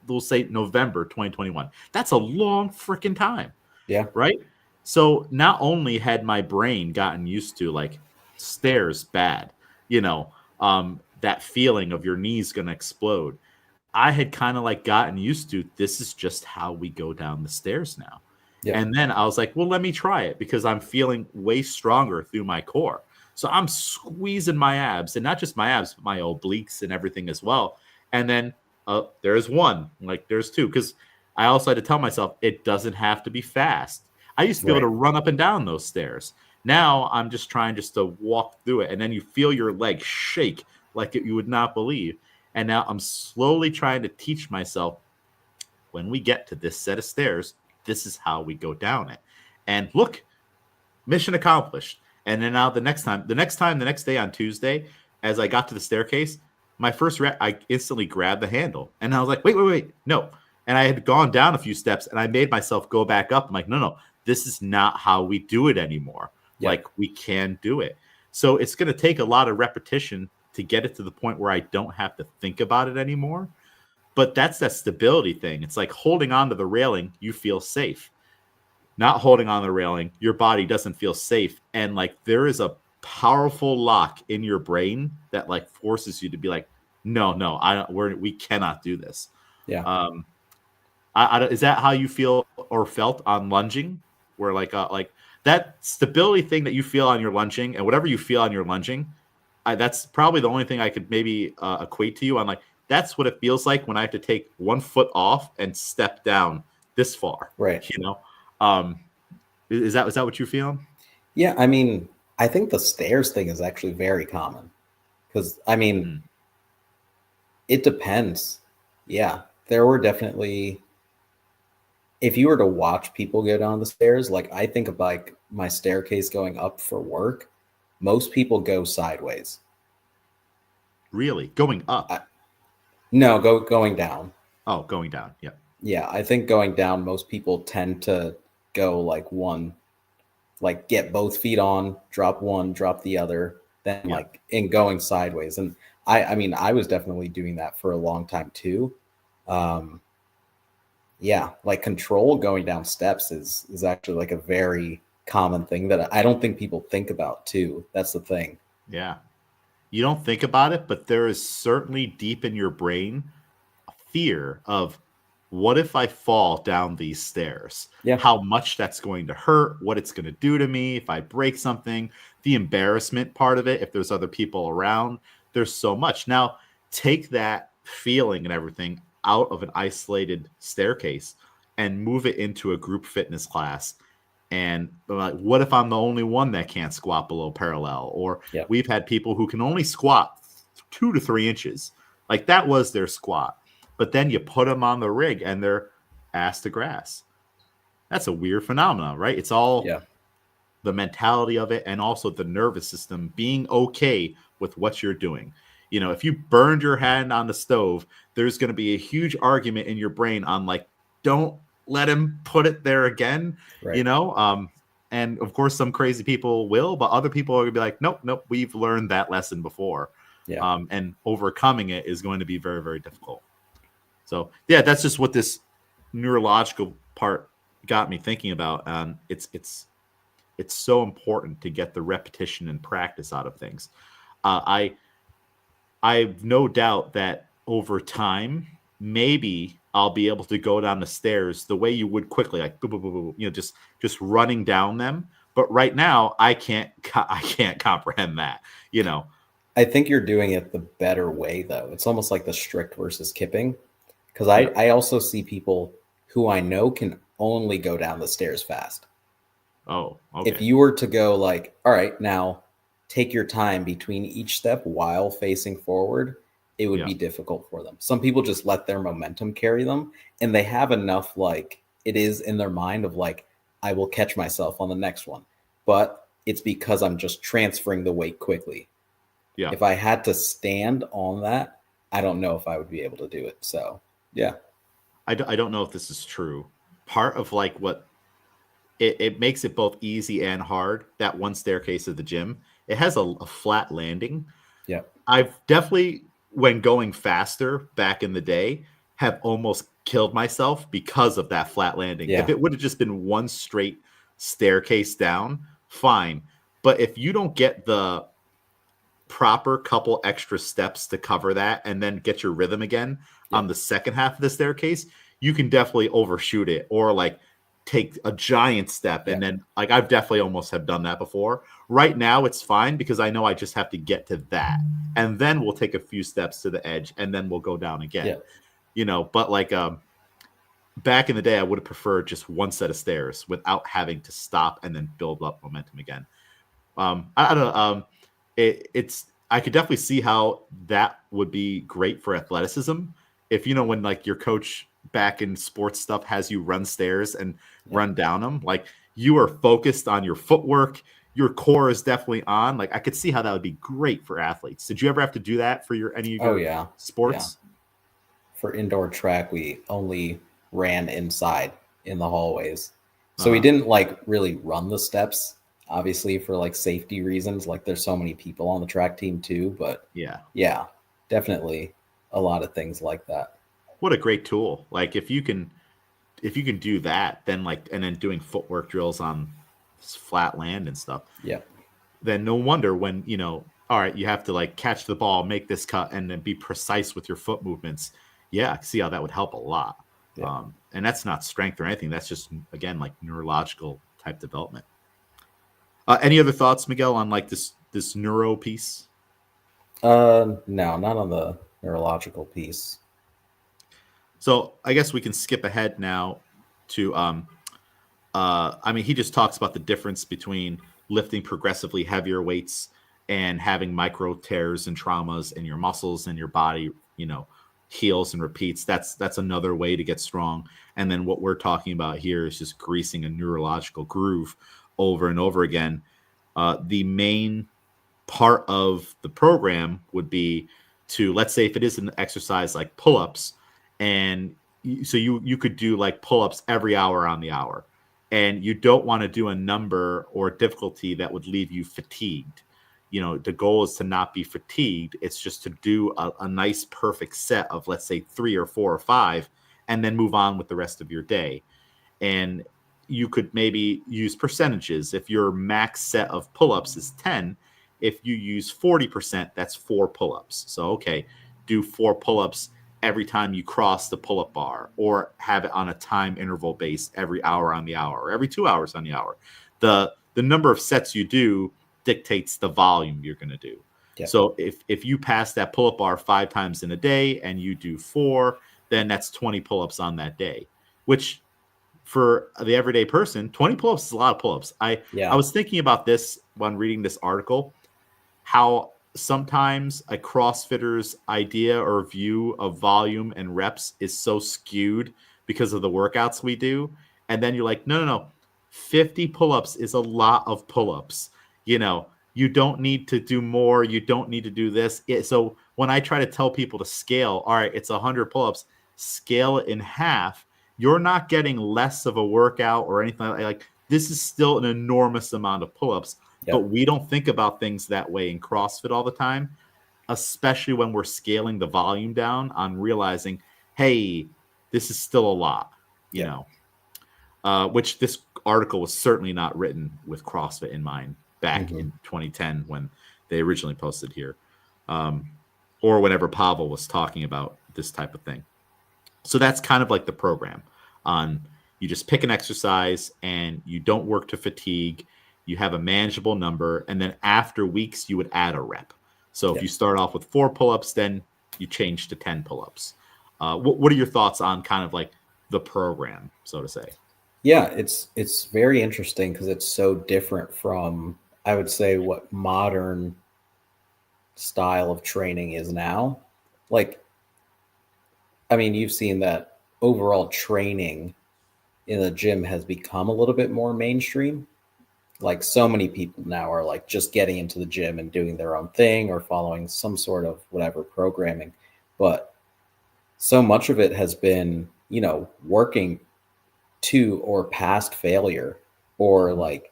we'll say November 2021. That's a long freaking time, Yeah. right? So not only had my brain gotten used to like stairs bad, that feeling of your knees gonna explode, I had kind of like gotten used to this is just how we go down the stairs now. Yeah. And then I was like, well, let me try it because I'm feeling way stronger through my core. So I'm squeezing my abs, and not just my abs, but my obliques and everything as well. And then there's one, like there's two, because I also had to tell myself it doesn't have to be fast. I used to be able to Right. run up and down those stairs. Now I'm just trying just to walk through it, and then you feel your leg shake like you would not believe. And now I'm slowly trying to teach myself when we get to this set of stairs, this is how we go down it. And look, mission accomplished. And then now the next day on Tuesday, as I got to the staircase, my first I instantly grabbed the handle and I was like, wait, no. And I had gone down a few steps and I made myself go back up. I'm like, no, this is not how we do it anymore. Yeah. Like we can do it. So it's going to take a lot of repetition to get it to the point where I don't have to think about it anymore. But that's that stability thing. It's like holding on to the railing, you feel safe. Not holding on the railing, your body doesn't feel safe. And like there is a powerful lock in your brain that like forces you to be like, no, we cannot do this. Yeah. Is that how you feel or felt on lunging? Where like that stability thing that you feel on your lunging and whatever you feel on your lunging, that's probably the only thing I could maybe equate to you on. Like that's what it feels like when I have to take 1 foot off and step down this far. Right. Is that what you feel? Yeah. I mean, I think the stairs thing is actually very common because it depends. Yeah. There were definitely, if you were to watch people go down the stairs, like I think of like my staircase going up for work, most people go sideways. Really? Going up? No, going down. Oh, going down. Yeah. Yeah, I think going down, most people tend to go like one, like get both feet on, drop one, drop the other, then Yeah. like in going sideways. And I mean, I was definitely doing that for a long time too. Yeah, like control going down steps is actually like a very common thing that I don't think people think about too. That's the thing. Yeah. You don't think about it, but there is certainly deep in your brain a fear of what if I fall down these stairs? Yeah. How much that's going to hurt, what it's going to do to me if I break something, the embarrassment part of it, if there's other people around. There's so much. Now, take that feeling and everything out of an isolated staircase and move it into a group fitness class. And like, what if I'm the only one that can't squat below parallel? Or Yeah. we've had people who can only squat 2 to 3 inches. Like that was their squat. But then you put them on the rig and they're ass to grass. That's a weird phenomenon, right? It's all the mentality of it and also the nervous system being okay with what you're doing. If you burned your hand on the stove, there's going to be a huge argument in your brain on like, don't let him put it there again, Right. And of course some crazy people will, but other people are gonna be like, nope, we've learned that lesson before. Yeah. And overcoming it is going to be very, very difficult. So yeah, that's just what this neurological part got me thinking about. It's so important to get the repetition and practice out of things. I I've no doubt that over time, maybe I'll be able to go down the stairs the way you would quickly, like boop, boop, boop, boop, just running down them. But right now, I can't comprehend that. You know, I think you're doing it the better way, though. It's almost like the strict versus kipping. Because yeah. I also see people who I know can only go down the stairs fast. Oh, If okay. you were to go like, all right, now take your time between each step while facing forward, it would Yeah, be difficult for them. Some people just let their momentum carry them and they have enough, like, it is in their mind of like, I will catch myself on the next one. But it's because I'm just transferring the weight quickly. yeah. If I had to stand on that, I don't know if I would be able to do it. So, yeah. I don't know if this is true. Part of like what it makes it both easy and hard. That one staircase of the gym, it has a flat landing. Yeah. I've definitely, when going faster back in the day, have almost killed myself because of that flat landing. If Yeah. it would have just been one straight staircase down, fine. But if you don't get the proper couple extra steps to cover that and then get your rhythm again Yeah. on the second half of the staircase, you can definitely overshoot it or like take a giant step Yeah. and then like I've definitely almost have done that before. Right now it's fine because I know I just have to get to that and then we'll take a few steps to the edge and then we'll go down again. Yeah. But like back in the day I would have preferred just one set of stairs without having to stop and then build up momentum again. I don't know. It's I could definitely see how that would be great for athleticism. If when like your coach back in sports stuff has you run stairs and Yeah. run down them, like you are focused on your footwork, your core is definitely on. Like I could see how that would be great for athletes. Did you ever have to do that for any of Oh, your yeah. Yeah. sports? For indoor track, we only ran inside in the hallways. So we Uh, didn't like really run the steps, obviously, for like safety reasons. Like there's so many people on the track team too. But yeah. yeah, definitely a lot of things like that. What a great tool. Like if you can do that, then like and then doing footwork drills on flat land and stuff, Yeah. then no wonder when all right, you have to like catch the ball, make this cut, and then be precise with your foot movements. Yeah, I can see how that would help a lot. Yeah. And that's not strength or anything. That's just again like neurological type development. Any other thoughts, Miguel, on like this neuro piece? No, not on the neurological piece. So I guess we can skip ahead now to I mean, he just talks about the difference between lifting progressively heavier weights and having micro tears and traumas in your muscles and your body, heals and repeats. That's another way to get strong. And then what we're talking about here is just greasing a neurological groove over and over again. The main part of the program would be to, let's say if it is an exercise like pull-ups, and so you could do like pull-ups every hour on the hour, and you don't want to do a number or difficulty that would leave you fatigued. The goal is to not be fatigued. It's just to do a nice perfect set of, let's say, 3 or 4 or 5, and then move on with the rest of your day. And you could maybe use percentages. If your max set of pull-ups is 10, if you use 40%, that's 4 pull-ups. So, okay, do 4 pull-ups every time you cross the pull-up bar, or have it on a time interval base every hour on the hour, or every 2 hours on the hour. The number of sets you do dictates the volume you're going to do. Yeah. So if you pass that pull-up bar 5 times in a day and you do 4, then that's 20 pull-ups on that day, which for the everyday person, 20 pull-ups is a lot of pull-ups. I was thinking about this when reading this article, how sometimes a CrossFitter's idea or view of volume and reps is so skewed because of the workouts we do. And then you're like, no. 50 pull-ups is a lot of pull-ups. You don't need to do more. You don't need to do this. So when I try to tell people to scale, all right, it's 100 pull-ups, scale it in half. You're not getting less of a workout or anything like this is still an enormous amount of pull-ups. Yep. But we don't think about things that way in CrossFit all the time, especially when we're scaling the volume down on realizing, hey, this is still a lot, you Yeah. know, which this article was certainly not written with CrossFit in mind back in 2010 when they originally posted here, um, or whenever Pavel was talking about this type of thing. So that's kind of like the program on you just pick an exercise and you don't work to fatigue. You have a manageable number. And then after weeks, you would add a rep. So if Yeah. you start off with 4 pull-ups, then you change to 10 pull-ups. What are your thoughts on kind of like the program, so to say? Yeah, it's very interesting because it's so different from, I would say, what modern style of training is now. Like, I mean, you've seen that overall training in the gym has become a little bit more mainstream. Like, so many people now are like just getting into the gym and doing their own thing or following some sort of whatever programming. But so much of it has been, working to or past failure, or like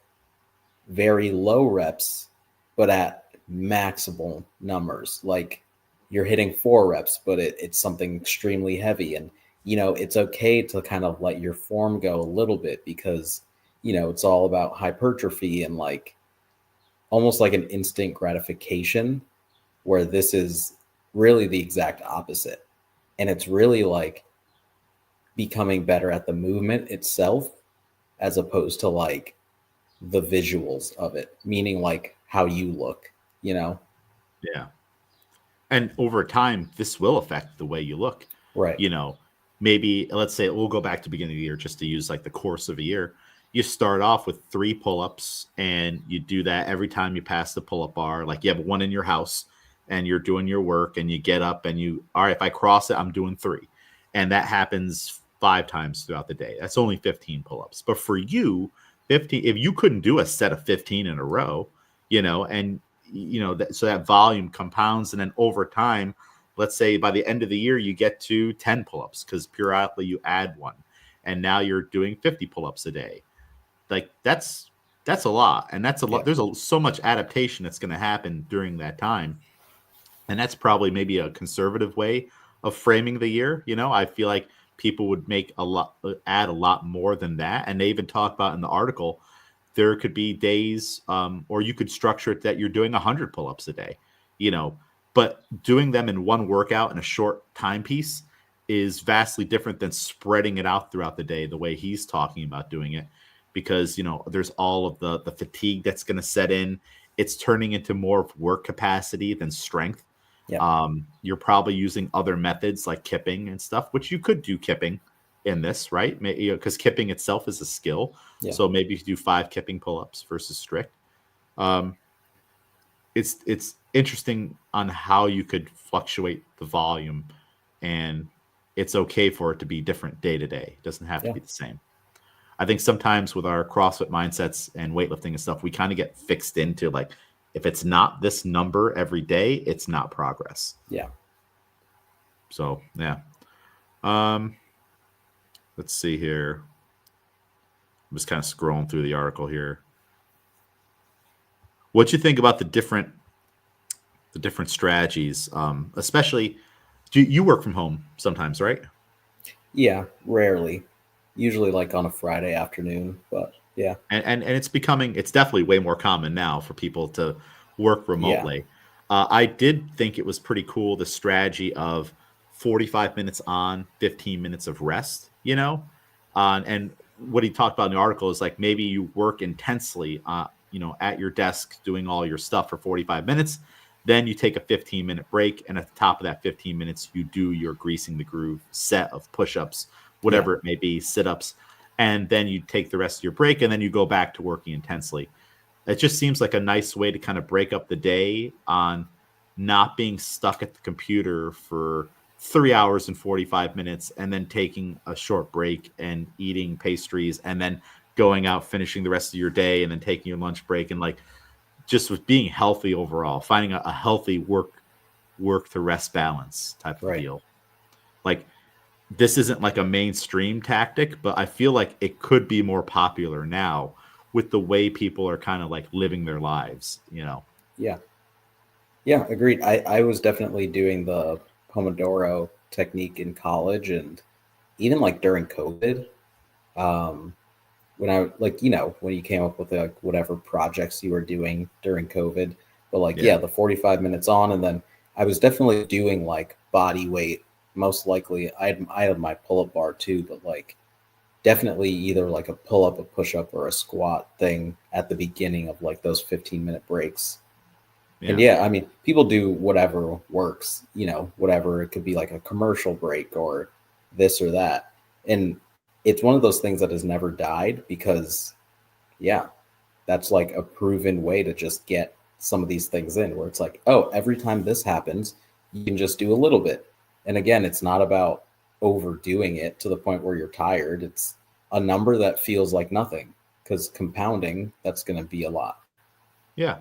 very low reps, but at maximal numbers. Like, you're hitting 4 reps, but it's something extremely heavy. And, it's okay to kind of let your form go a little bit because, it's all about hypertrophy and like almost like an instant gratification, where this is really the exact opposite. And it's really like becoming better at the movement itself as opposed to like the visuals of it, meaning like how you look, you know? Yeah. And over time, this will affect the way you look. Right. You know, maybe let's say we'll go back to the beginning of the year just to use like the course of a year. You start off with 3 pull-ups and you do that every time you pass the pull-up bar. Like you have one in your house and you're doing your work and you get up and all right, if I cross it, I'm doing 3. And that happens 5 times throughout the day. That's only 15 pull-ups. But for you, 15, if you couldn't do a set of 15 in a row, and so that volume compounds, and then over time, let's say by the end of the year you get to 10 pull-ups because periodically you add one, and now you're doing 50 pull-ups a day. Like that's a lot, and that's a lot. Yeah. There's so much adaptation that's going to happen during that time, and that's probably maybe a conservative way of framing the year. I feel like people would make add a lot more than that, and they even talk about in the article there could be days, or you could structure it that you're doing 100 pull-ups a day, but doing them in one workout in a short timepiece is vastly different than spreading it out throughout the day the way he's talking about doing it, because there's all of the fatigue that's going to set in. It's turning into more of work capacity than strength. Yeah. You're probably using other methods like kipping and stuff, which you could do kipping in this, right? Because kipping itself is a skill. Yeah. So maybe you do 5 kipping pull-ups versus strict. It's interesting on how you could fluctuate the volume, and it's okay for it to be different day to day. It doesn't have to Yeah. be the same. I think sometimes with our CrossFit mindsets and weightlifting and stuff, we kind of get fixed into like, if it's not this number every day, it's not progress. Yeah. So yeah. Let's see here. I'm just kind of scrolling through the article here. What you think about the different strategies, especially you work from home sometimes, right? Yeah. Rarely. Usually like on a Friday afternoon, but yeah. And it's definitely way more common now for people to work remotely. I did think it was pretty cool, the strategy of 45 minutes on, 15 minutes of rest, and what he talked about in the article is like maybe you work intensely, at your desk doing all your stuff for 45 minutes. Then you take a 15-minute break. And at the top of that 15 minutes, you do your greasing the groove set of push-ups, whatever it may be, sit-ups. And then you take the rest of your break and then you go back to working intensely. It just seems like a nice way to kind of break up the day on not being stuck at the computer for 3 hours and 45 minutes and then taking a short break and eating pastries and then going out, finishing the rest of your day and then taking your lunch break, and like just with being healthy overall, finding a healthy work to rest balance type of deal. Like this isn't like a mainstream tactic, but I feel like it could be more popular now with the way people are kind of like living their lives, Yeah. Yeah. Agreed. I was definitely doing the Pomodoro technique in college and even like during COVID. Um, when I like, when you came up with like whatever projects you were doing during COVID, but like, Yeah. yeah, the 45 minutes on, and then I was definitely doing like body weight. Most likely, I had my pull up bar too, but like definitely either like a pull up, a push up, or a squat thing at the beginning of like those 15-minute breaks. And Yeah. yeah, I mean, people do whatever works, whatever. It could be like a commercial break or this or that. And it's one of those things that has never died because, yeah, that's like a proven way to just get some of these things in where it's like, oh, every time this happens, you can just do a little bit. And again, it's not about overdoing it to the point where you're tired. It's a number that feels like nothing because compounding, that's going to be a lot. Yeah.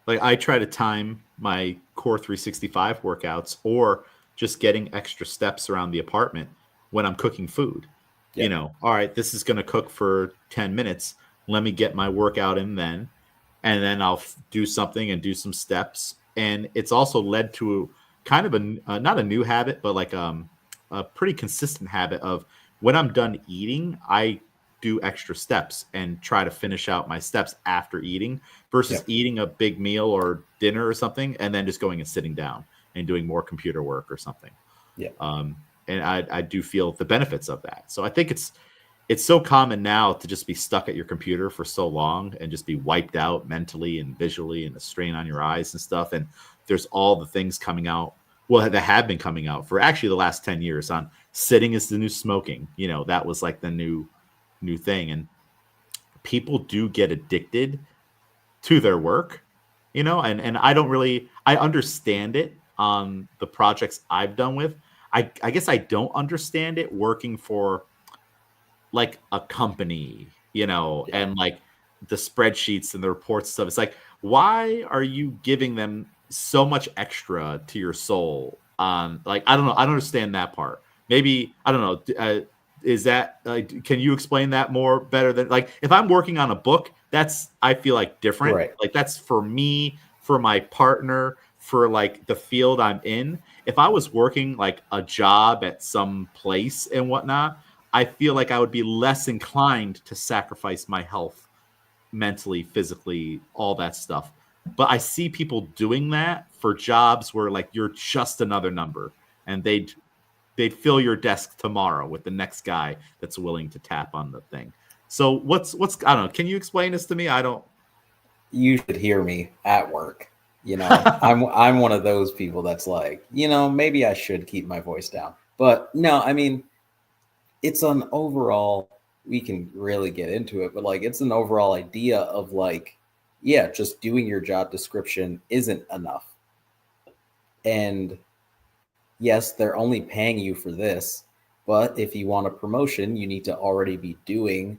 Like I try to time my Core 365 workouts or just getting extra steps around the apartment when I'm cooking food. Yeah. All right, this is going to cook for 10 minutes. Let me get my workout in then. And then I'll do something and do some steps. And it's also led to kind of not a new habit, but like a pretty consistent habit of when I'm done eating, I do extra steps and try to finish out my steps after eating versus Yeah. eating a big meal or dinner or something and then just going and sitting down and doing more computer work or something. Yeah. And I do feel the benefits of that. So I think it's so common now to just be stuck at your computer for so long and just be wiped out mentally and visually and a strain on your eyes and stuff. And there's all the things coming out. Well, that have been coming out for actually the last 10 years on sitting is the new smoking. That was like the new thing. And people do get addicted to their work, and I understand it on the projects I've done with. I guess I don't understand it working for like a company, Yeah. and like the spreadsheets and the reports and stuff. It's like, why are you giving them so much extra to your soul? Like, I don't know. I don't understand that part. Maybe, I don't know. Is that, can you explain that more better than like, if I'm working on a book, that's, I feel like different. Right. Like that's for me, for my partner, for like the field I'm in. If I was working like a job at some place and whatnot, I feel like I would be less inclined to sacrifice my health mentally, physically, all that stuff. But I see people doing that for jobs where like you're just another number and they'd fill your desk tomorrow with the next guy that's willing to tap on the thing. So what's I don't know, can you explain this to me? I don't. You should hear me at work. I'm one of those people that's like, maybe I should keep my voice down. But no, I mean, it's an overall, we can really get into it, but like it's an overall idea of like, yeah, just doing your job description isn't enough. And yes, they're only paying you for this, but if you want a promotion, you need to already be doing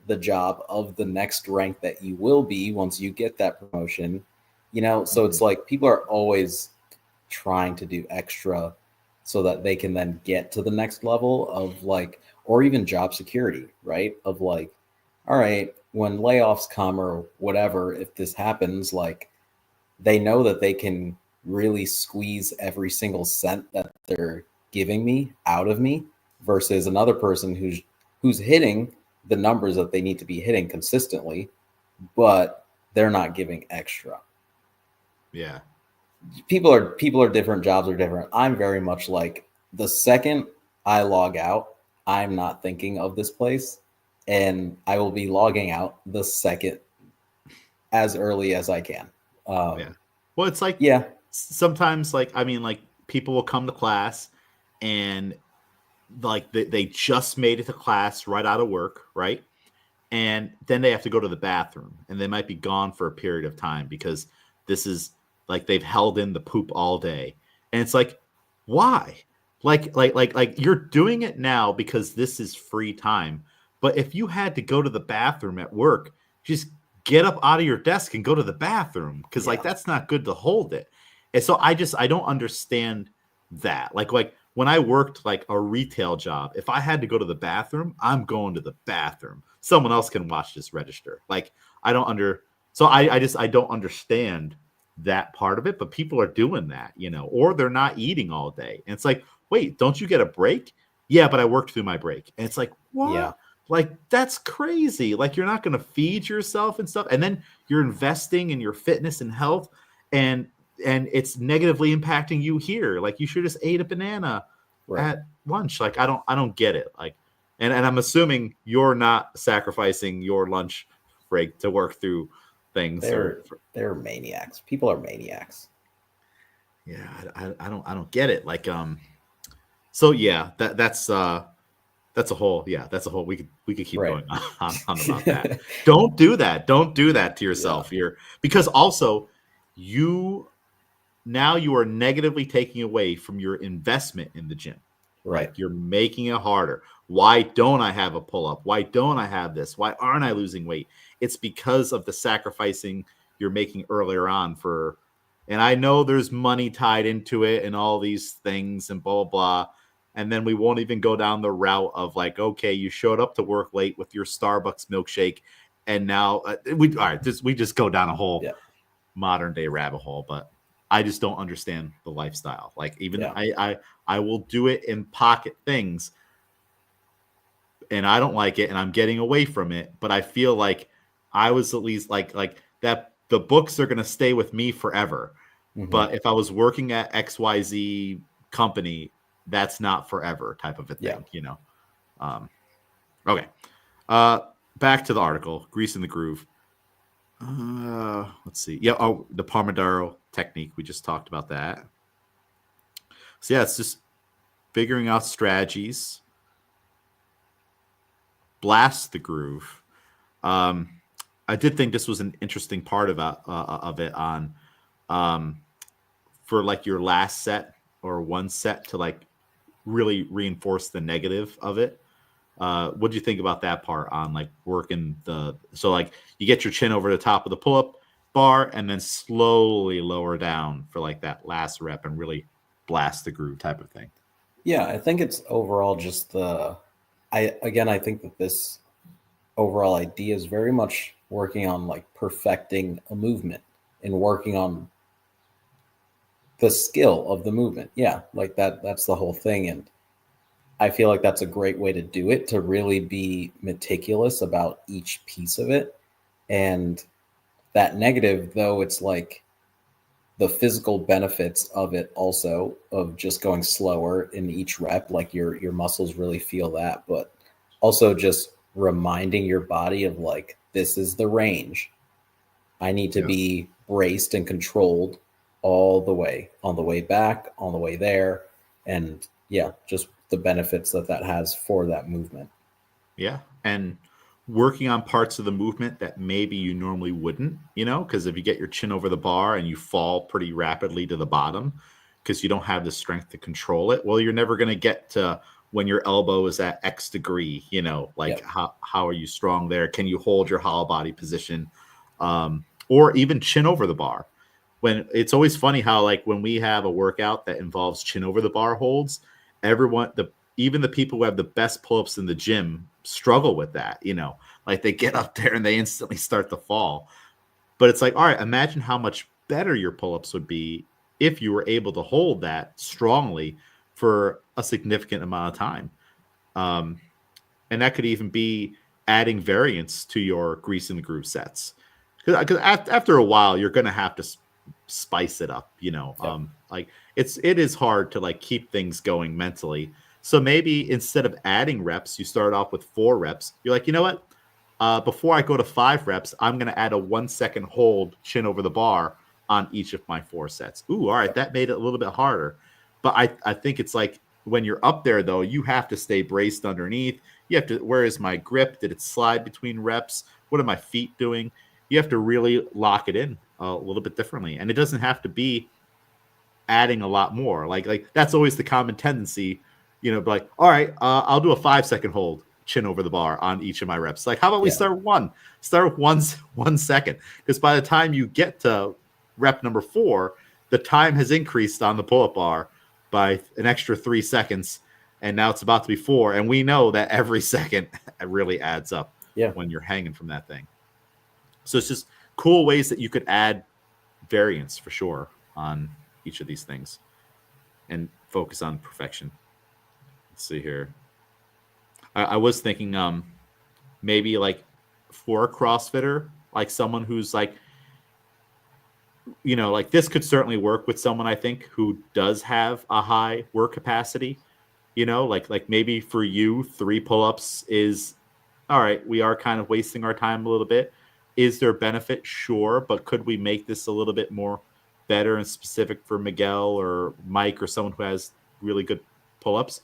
the job of the next rank that you will be once you get that promotion. So it's like people are always trying to do extra so that they can then get to the next level of like, or even job security, right? Of like, all right, when layoffs come or whatever, if this happens, like they know that they can really squeeze every single cent that they're giving me out of me versus another person who's hitting the numbers that they need to be hitting consistently, but they're not giving extra. Yeah. People are different, jobs are different. I'm very much like the second I log out, I'm not thinking of this place, and I will be logging out the second as early as I can. Yeah. Well, it's like, Yeah. sometimes like, I mean, like people will come to class and like they just made it to class right out of work, right? And then they have to go to the bathroom and they might be gone for a period of time because this is like they've held in the poop all day. And it's like, why? Like you're doing it now because this is free time. But if you had to go to the bathroom at work, just get up out of your desk and go to the bathroom because like Yeah. that's not good to hold it. And so I don't understand that. Like when I worked like a retail job, if I had to go to the bathroom, I'm going to the bathroom. Someone else can watch this register. Like I don't under so I don't understand that part of it, but people are doing that, or they're not eating all day. And it's like, wait, don't you get a break? Yeah, but I worked through my break. And it's like, what? Yeah. Like, that's crazy. Like, you're not going to feed yourself and stuff. And then you're investing in your fitness and health, and it's negatively impacting you here. Like, you should just ate a banana Right. at lunch. Like, I don't get it. Like, and I'm assuming you're not sacrificing your lunch break to work through things. They're maniacs. People are maniacs. Yeah, I don't get it. Like, so yeah, that's a whole, we could keep Right. going on about that. Don't do that. Don't do that to yourself. Because also you are negatively taking away from your investment in the gym. Right. Like, you're making it harder. Why don't I have a pull-up? Why don't I have this? Why aren't I losing weight? It's because of the sacrificing you're making earlier on and I know there's money tied into it and all these things and blah, blah, blah. And then we won't even go down the route of like, okay, you showed up to work late with your Starbucks milkshake, and now we just go down a whole modern day rabbit hole. But I just don't understand the lifestyle. Like, even I will do it in pocket things, and I don't like it, and I'm getting away from it. But I feel like I was at least like that. The books are going to stay with me forever. Mm-hmm. But if I was working at XYZ company, that's not forever type of a thing, Okay. Back to the article, Grease in the Groove. Let's see. Yeah. Oh, the Pomodoro technique. We just talked about that. So yeah, it's just figuring out strategies. Blast the groove. I did think this was an interesting part of it on, for like your last set or one set to like really reinforce the negative of it. What do you think about that part on like working so like you get your chin over the top of the pull-up bar and then slowly lower down for like that last rep and really blast the groove type of thing? Yeah, I think it's overall just I think that this overall idea is very much working on like perfecting a movement and working on the skill of the movement. Yeah, like that's the whole thing. And I feel like that's a great way to do it, to really be meticulous about each piece of it. And that negative, though, it's like the physical benefits of it also, of just going slower in each rep, like your muscles really feel that, but also just reminding your body of like, this is the range. I need to be braced and controlled all the way, on the way back, on the way there. And just the benefits that has for that movement. Yeah. And working on parts of the movement that maybe you normally wouldn't, because if you get your chin over the bar and you fall pretty rapidly to the bottom because you don't have the strength to control it, well, you're never going to get to when your elbow is at X degree, how are you strong there? Can you hold your hollow body position? Or even chin over the bar. When it's always funny how like when we have a workout that involves chin over the bar holds, even the people who have the best pull-ups in the gym struggle with that, like they get up there and they instantly start to fall. But it's like, all right, imagine how much better your pull-ups would be if you were able to hold that strongly for a significant amount of time. And that could even be adding variance to your Grease in the Groove sets. Because after a while, you're going to have to spice it up, like it is hard to like keep things going mentally. So maybe instead of adding reps, you start off with 4 reps. You're like, you know what? Before I go to 5 reps, I'm going to add a 1 second hold chin over the bar on each of my 4 sets. Ooh, all right. That made it a little bit harder. But I think it's like when you're up there, though, you have to stay braced underneath. You have to, where is my grip? Did it slide between reps? What are my feet doing? You have to really lock it in a little bit differently. And it doesn't have to be adding a lot more. Like that's always the common tendency, like, all right, I'll do a 5 second hold chin over the bar on each of my reps. Like, how about we start with 1 second? Because by the time you get to rep number 4, the time has increased on the pull-up bar by an extra 3 seconds. And now it's about to be 4. And we know that every second really adds up when you're hanging from that thing. So it's just cool ways that you could add variance for sure on each of these things. and focus on perfection. Let's see here. I was thinking maybe like for a CrossFitter, like someone who's like, like this could certainly work with someone I think who does have a high work capacity. Like maybe for you, 3 pull-ups is all right. We are kind of wasting our time a little bit. Is there benefit? Sure, but could we make this a little bit more better and specific for Miguel or Mike or someone who has really good pull-ups?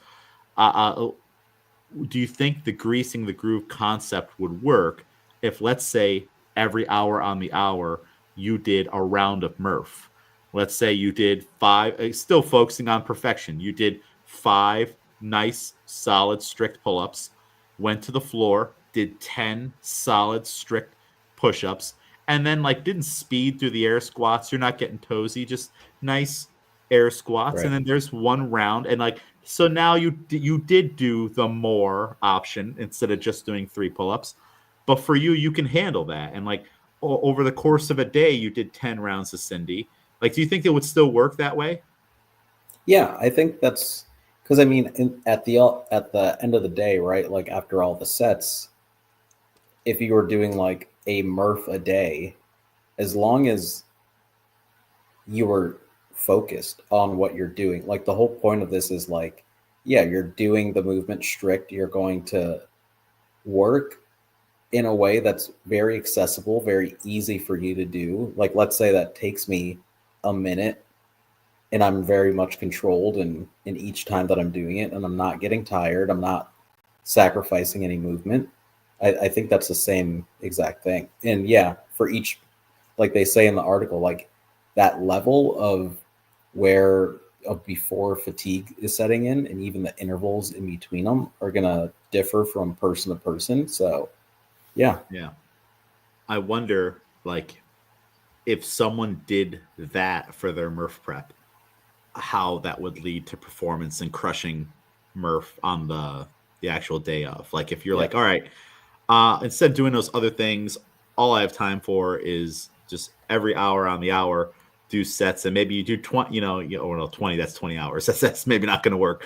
Do you think the greasing the groove concept would work if, let's say, every hour on the hour you did a round of Murph? Let's say you did 5, still focusing on perfection. You did 5 nice, solid, strict pull-ups, went to the floor, did 10 solid, strict push-ups, and then like didn't speed through the air squats. You're not getting toesy, just nice air squats. Right. And then there's one round, and like so now you did do the more option instead of just doing 3 pull-ups. But for you, you can handle that. And like over the course of a day, you did 10 rounds of Cindy. Like, do you think it would still work that way? Yeah, I think that's because I mean, at the end of the day, right? Like after all the sets, if you were doing like a Murph a day, as long as you were focused on what you're doing, like the whole point of this is like, yeah, you're doing the movement strict. You're going to work in a way that's very accessible, very easy for you to do. Like, let's say that takes me a minute and I'm very much controlled in each time that I'm doing it, and I'm not getting tired. I'm not sacrificing any movement. I think that's the same exact thing. And yeah, for each, like they say in the article, like that level of where of before fatigue is setting in, and even the intervals in between them are gonna differ from person to person. So yeah. I wonder, like, if someone did that for their Murph prep, how that would lead to performance and crushing Murph on the actual day of. Like, if you're like, all right, instead of doing those other things, all I have time for is just every hour on the hour do sets, and maybe you do 20, or no, 20, that's 20 hours. That's maybe not going to work,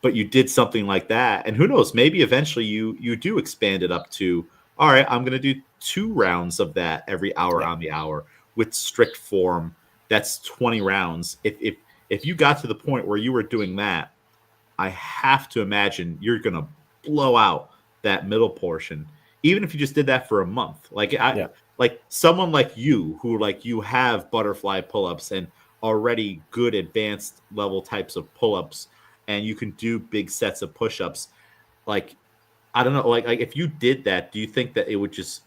but you did something like that, and who knows, maybe eventually you do expand it up to, all right, I'm going to do 2 rounds of that every hour on the hour with strict form. That's 20 rounds. If you got to the point where you were doing that, I have to imagine you're going to blow out that middle portion, even if you just did that for a month. Like like someone like you, who like you have butterfly pull-ups and already good advanced level types of pull-ups, and you can do big sets of push-ups. Like, I don't know, like if you did that, do you think that you would just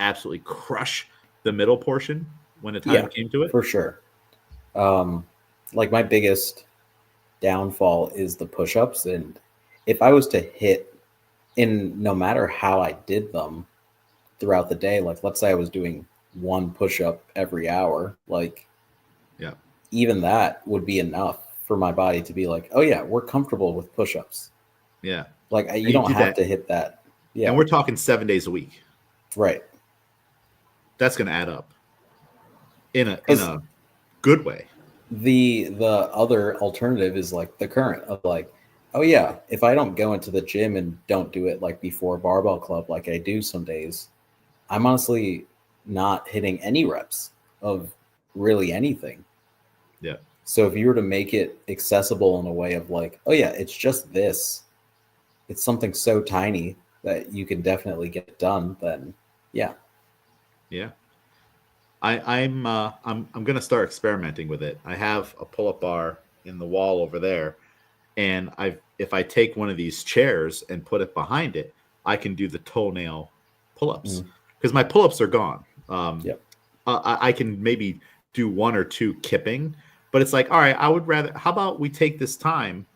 absolutely crush the middle portion when the time came to it? For sure. Like my biggest downfall is the push-ups, and if I was to hit, in no matter how I did them throughout the day, like let's say I was doing 1 push-up every hour, like even that would be enough for my body to be like, oh yeah, we're comfortable with push-ups. Like you don't have to hit that. And we're talking 7 days a week, right? That's going to add up in a good way. The other alternative is like the current of like, oh yeah, if I don't go into the gym and don't do it like before barbell club like I do some days, I'm honestly not hitting any reps of really anything. Yeah. So if you were to make it accessible in a way of like, oh yeah, it's just this, it's something so tiny that you can definitely get it done, then yeah. I'm gonna start experimenting with it. I have a pull-up bar in the wall over there, and if I take one of these chairs and put it behind it, I can do the toenail pull-ups because my pull-ups are gone. I can maybe do 1 or 2 kipping, but it's like, all right, I would rather. How about we take this time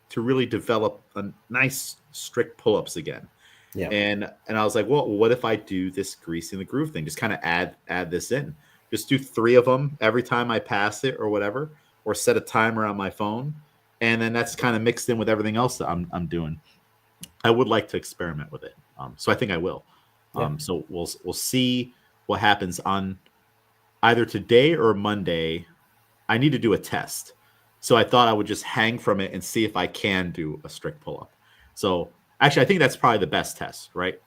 to really develop a nice strict pull-ups again? And I was like, well, what if I do this greasing the groove thing? Just kind of add this in. Just do 3 of them every time I pass it or whatever, or set a timer on my phone, and then that's kind of mixed in with everything else that I'm doing. I would like to experiment with it, so I think I will. So we'll see what happens on either today or Monday. I need to do a test. So I thought I would just hang from it and see if I can do a strict pull up. So actually, I think that's probably the best test, right?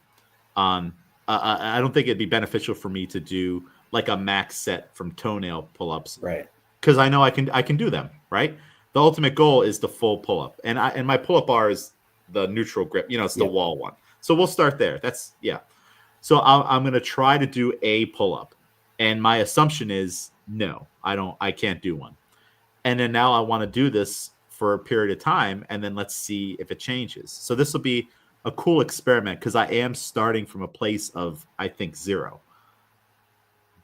Um, I don't think it'd be beneficial for me to do like a max set from toenail pull ups Right. because I know I can do them, right? The ultimate goal is the full pull up, and my pull up bar is the neutral grip. It's the Yep. wall one. So we'll start there. That's yeah. So I'm going to try to do a pull up, and my assumption is no, I can't do one. And then now I want to do this for a period of time, and then let's see if it changes. So this will be a cool experiment because I am starting from a place of I think 0.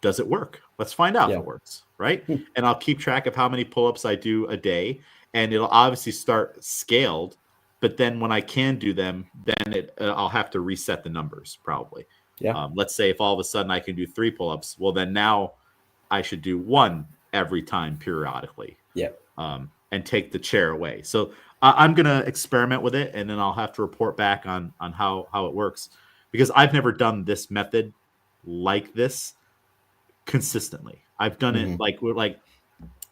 Does it work? Let's find out if Yeah. it works, right? Hmm. And I'll keep track of how many pull-ups I do a day, and it'll obviously start scaled. But then when I can do them, then I'll have to reset the numbers probably. Yeah. Let's say if all of a sudden I can do 3 pull-ups, well then now I should do 1 every time periodically, Yeah. and take the chair away. So I'm gonna experiment with it, and then I'll have to report back on how it works because I've never done this method like this consistently. I've done it Mhm. like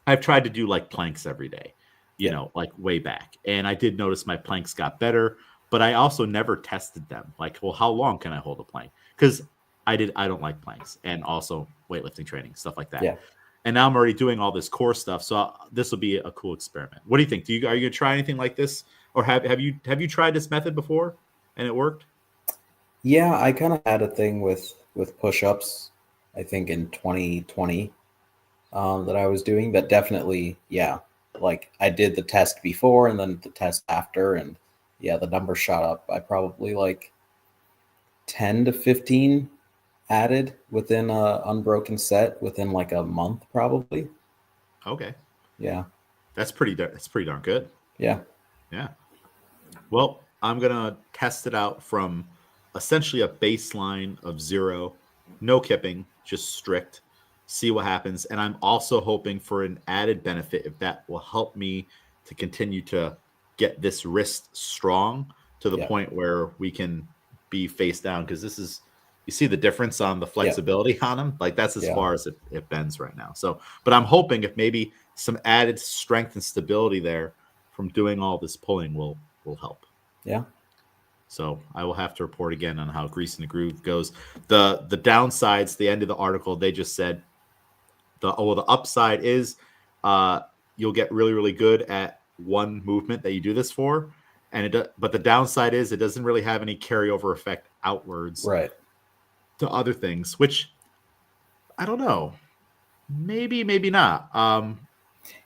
I've tried to do like planks every day, Yeah. like way back. And I did notice my planks got better, but I also never tested them. Like, well, how long can I hold a plank? Because I don't like planks and also weightlifting training, stuff like that. Yeah. And now I'm already doing all this core stuff. So this will be a cool experiment. What do you think? Are you gonna try anything like this? Or have you tried this method before and it worked? Yeah, I kind of had a thing with push-ups, I think in 2020, that I was doing that definitely, yeah, like I did the test before and then the test after, and yeah, the number shot up. I probably like 10 to 15 added within a unbroken set within like a month, probably. Okay. Yeah. That's pretty darn good. Yeah. Yeah. Well, I'm gonna test it out from essentially a baseline of 0, no kipping, just strict. See what happens, and I'm also hoping for an added benefit if that will help me to continue to get this wrist strong to the Yeah. point where we can be face down because this is you see the difference on the Yeah. flexibility on them like that's as Yeah. far as it bends right now. So but I'm hoping if maybe some added strength and stability there from doing all this pulling will help. Yeah. So I will have to report again on how Grease in the Groove goes. The downsides, the end of the article, they just said the upside is you'll get really good at one movement that you do this for, but the downside is it doesn't really have any carryover effect outwards Right. to other things, which I don't know. Maybe not.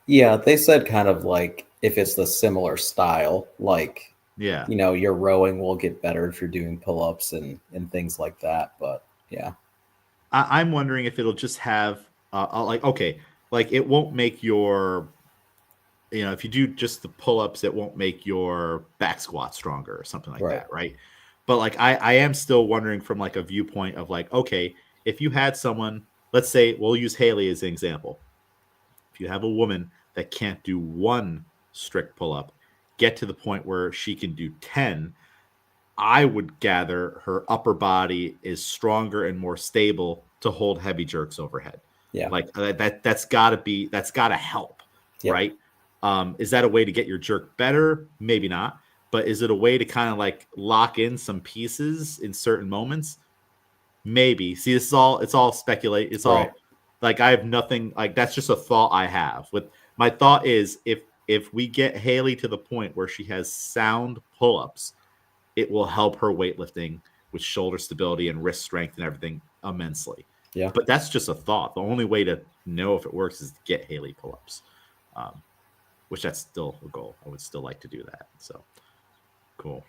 Yeah, they said kind of like if it's the similar style, like, Yeah. your rowing will get better if you're doing pull-ups and things like that. But yeah. I'm wondering if it'll just have like okay, like it won't make your if you do just the pull-ups, it won't make your back squat stronger or something like Right. that, right? But like I am still wondering from like a viewpoint of like, okay, if you had someone, let's say we'll use Haley as an example. If you have a woman that can't do 1 strict pull-up, get to the point where she can do 10, I would gather her upper body is stronger and more stable to hold heavy jerks overhead. Yeah. Like that's got to help, Yep. right? Is that a way to get your jerk better? Maybe not, but is it a way to kind of like lock in some pieces in certain moments? Maybe. See, it's all speculate. It's Right. all like I have nothing like that's just a thought I have. With my thought is if we get Haley to the point where she has sound pull-ups, it will help her weightlifting with shoulder stability and wrist strength and everything immensely. Yeah. But that's just a thought. The only way to know if it works is to get Haley pull-ups, which that's still a goal. I would still like to do that. So cool.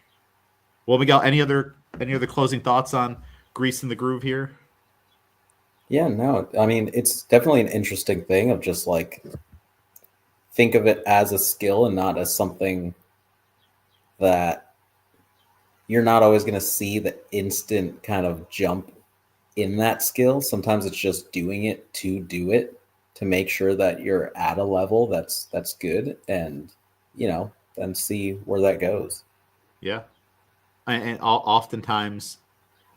Well, Miguel, any other closing thoughts on Grease in the Groove here? Yeah, no. I mean, it's definitely an interesting thing of just like think of it as a skill and not as something that you're not always going to see the instant kind of jump in that skill. Sometimes it's just doing it to do it to make sure that you're at a level that's good, and then see where that goes. Yeah. And oftentimes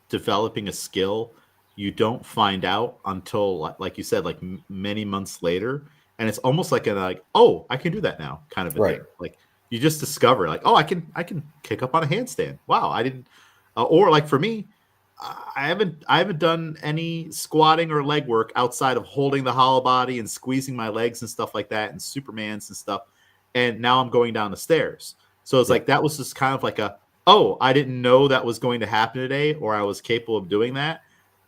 developing a skill you don't find out until like you said like many months later and it's almost like oh, I can do that now kind of a Right. thing. Like you just discover like, oh, I can kick up on a handstand. Wow, I didn't. Or like for me, I haven't done any squatting or leg work outside of holding the hollow body and squeezing my legs and stuff like that and Supermans and stuff. And now I'm going down the stairs. So it's Yeah. like that was just kind of like oh, I didn't know that was going to happen today, or I was capable of doing that.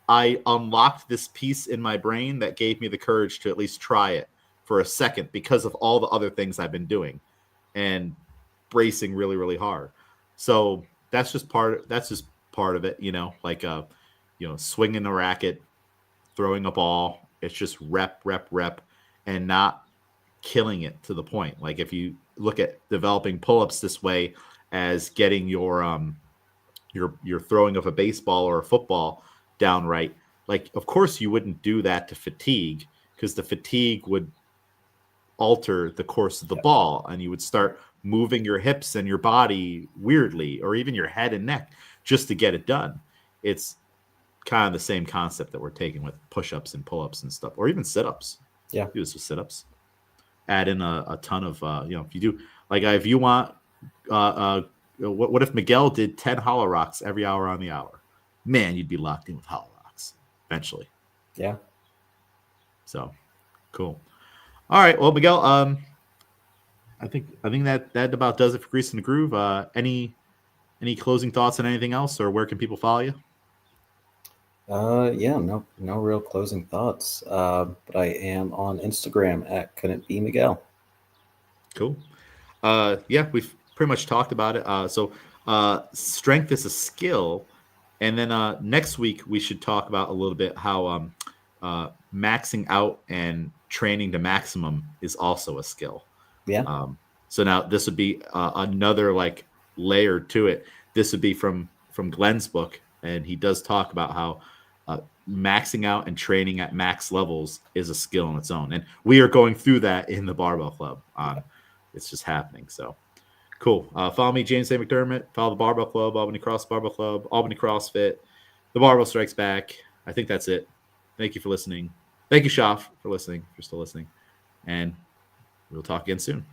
I unlocked this piece in my brain that gave me the courage to at least try it for a second because of all the other things I've been doing and bracing really, really hard. So that's just part of it, like swinging a racket, throwing a ball. It's just rep, rep, rep, and not killing it to the point. Like if you look at developing pull-ups this way as getting your throwing of a baseball or a football down right, like of course you wouldn't do that to fatigue because the fatigue would alter the course of the ball and you would start moving your hips and your body weirdly or even your head and neck just to get it done. It's kind of the same concept that we're taking with push-ups and pull-ups and stuff, or even sit-ups. Yeah. Do this with sit-ups. Add in a ton of if you do like if you want what if Miguel did 10 hollow rocks every hour on the hour? Man, you'd be locked in with hollow rocks eventually. Yeah. So cool. All right. Well, Miguel, I think that about does it for Grease in the Groove. Any closing thoughts on anything else, or where can people follow you? Yeah, no real closing thoughts. But I am on Instagram at Couldn't Be Miguel. Cool. Yeah, we've pretty much talked about it. So strength is a skill. And then next week we should talk about a little bit how maxing out and training to maximum is also a skill. Yeah. So now this would be another like layer to it. This would be from Glenn's book, and he does talk about how maxing out and training at max levels is a skill in its own. And we are going through that in the Barbell Club. It's just happening. So cool. Follow me, James A. McDermott. Follow the Barbell Club, Albany Cross Barbell Club, Albany CrossFit, the Barbell Strikes Back. I think that's it. Thank you for listening. Thank you, Shaf, for listening, if you're still listening. And we'll talk again soon.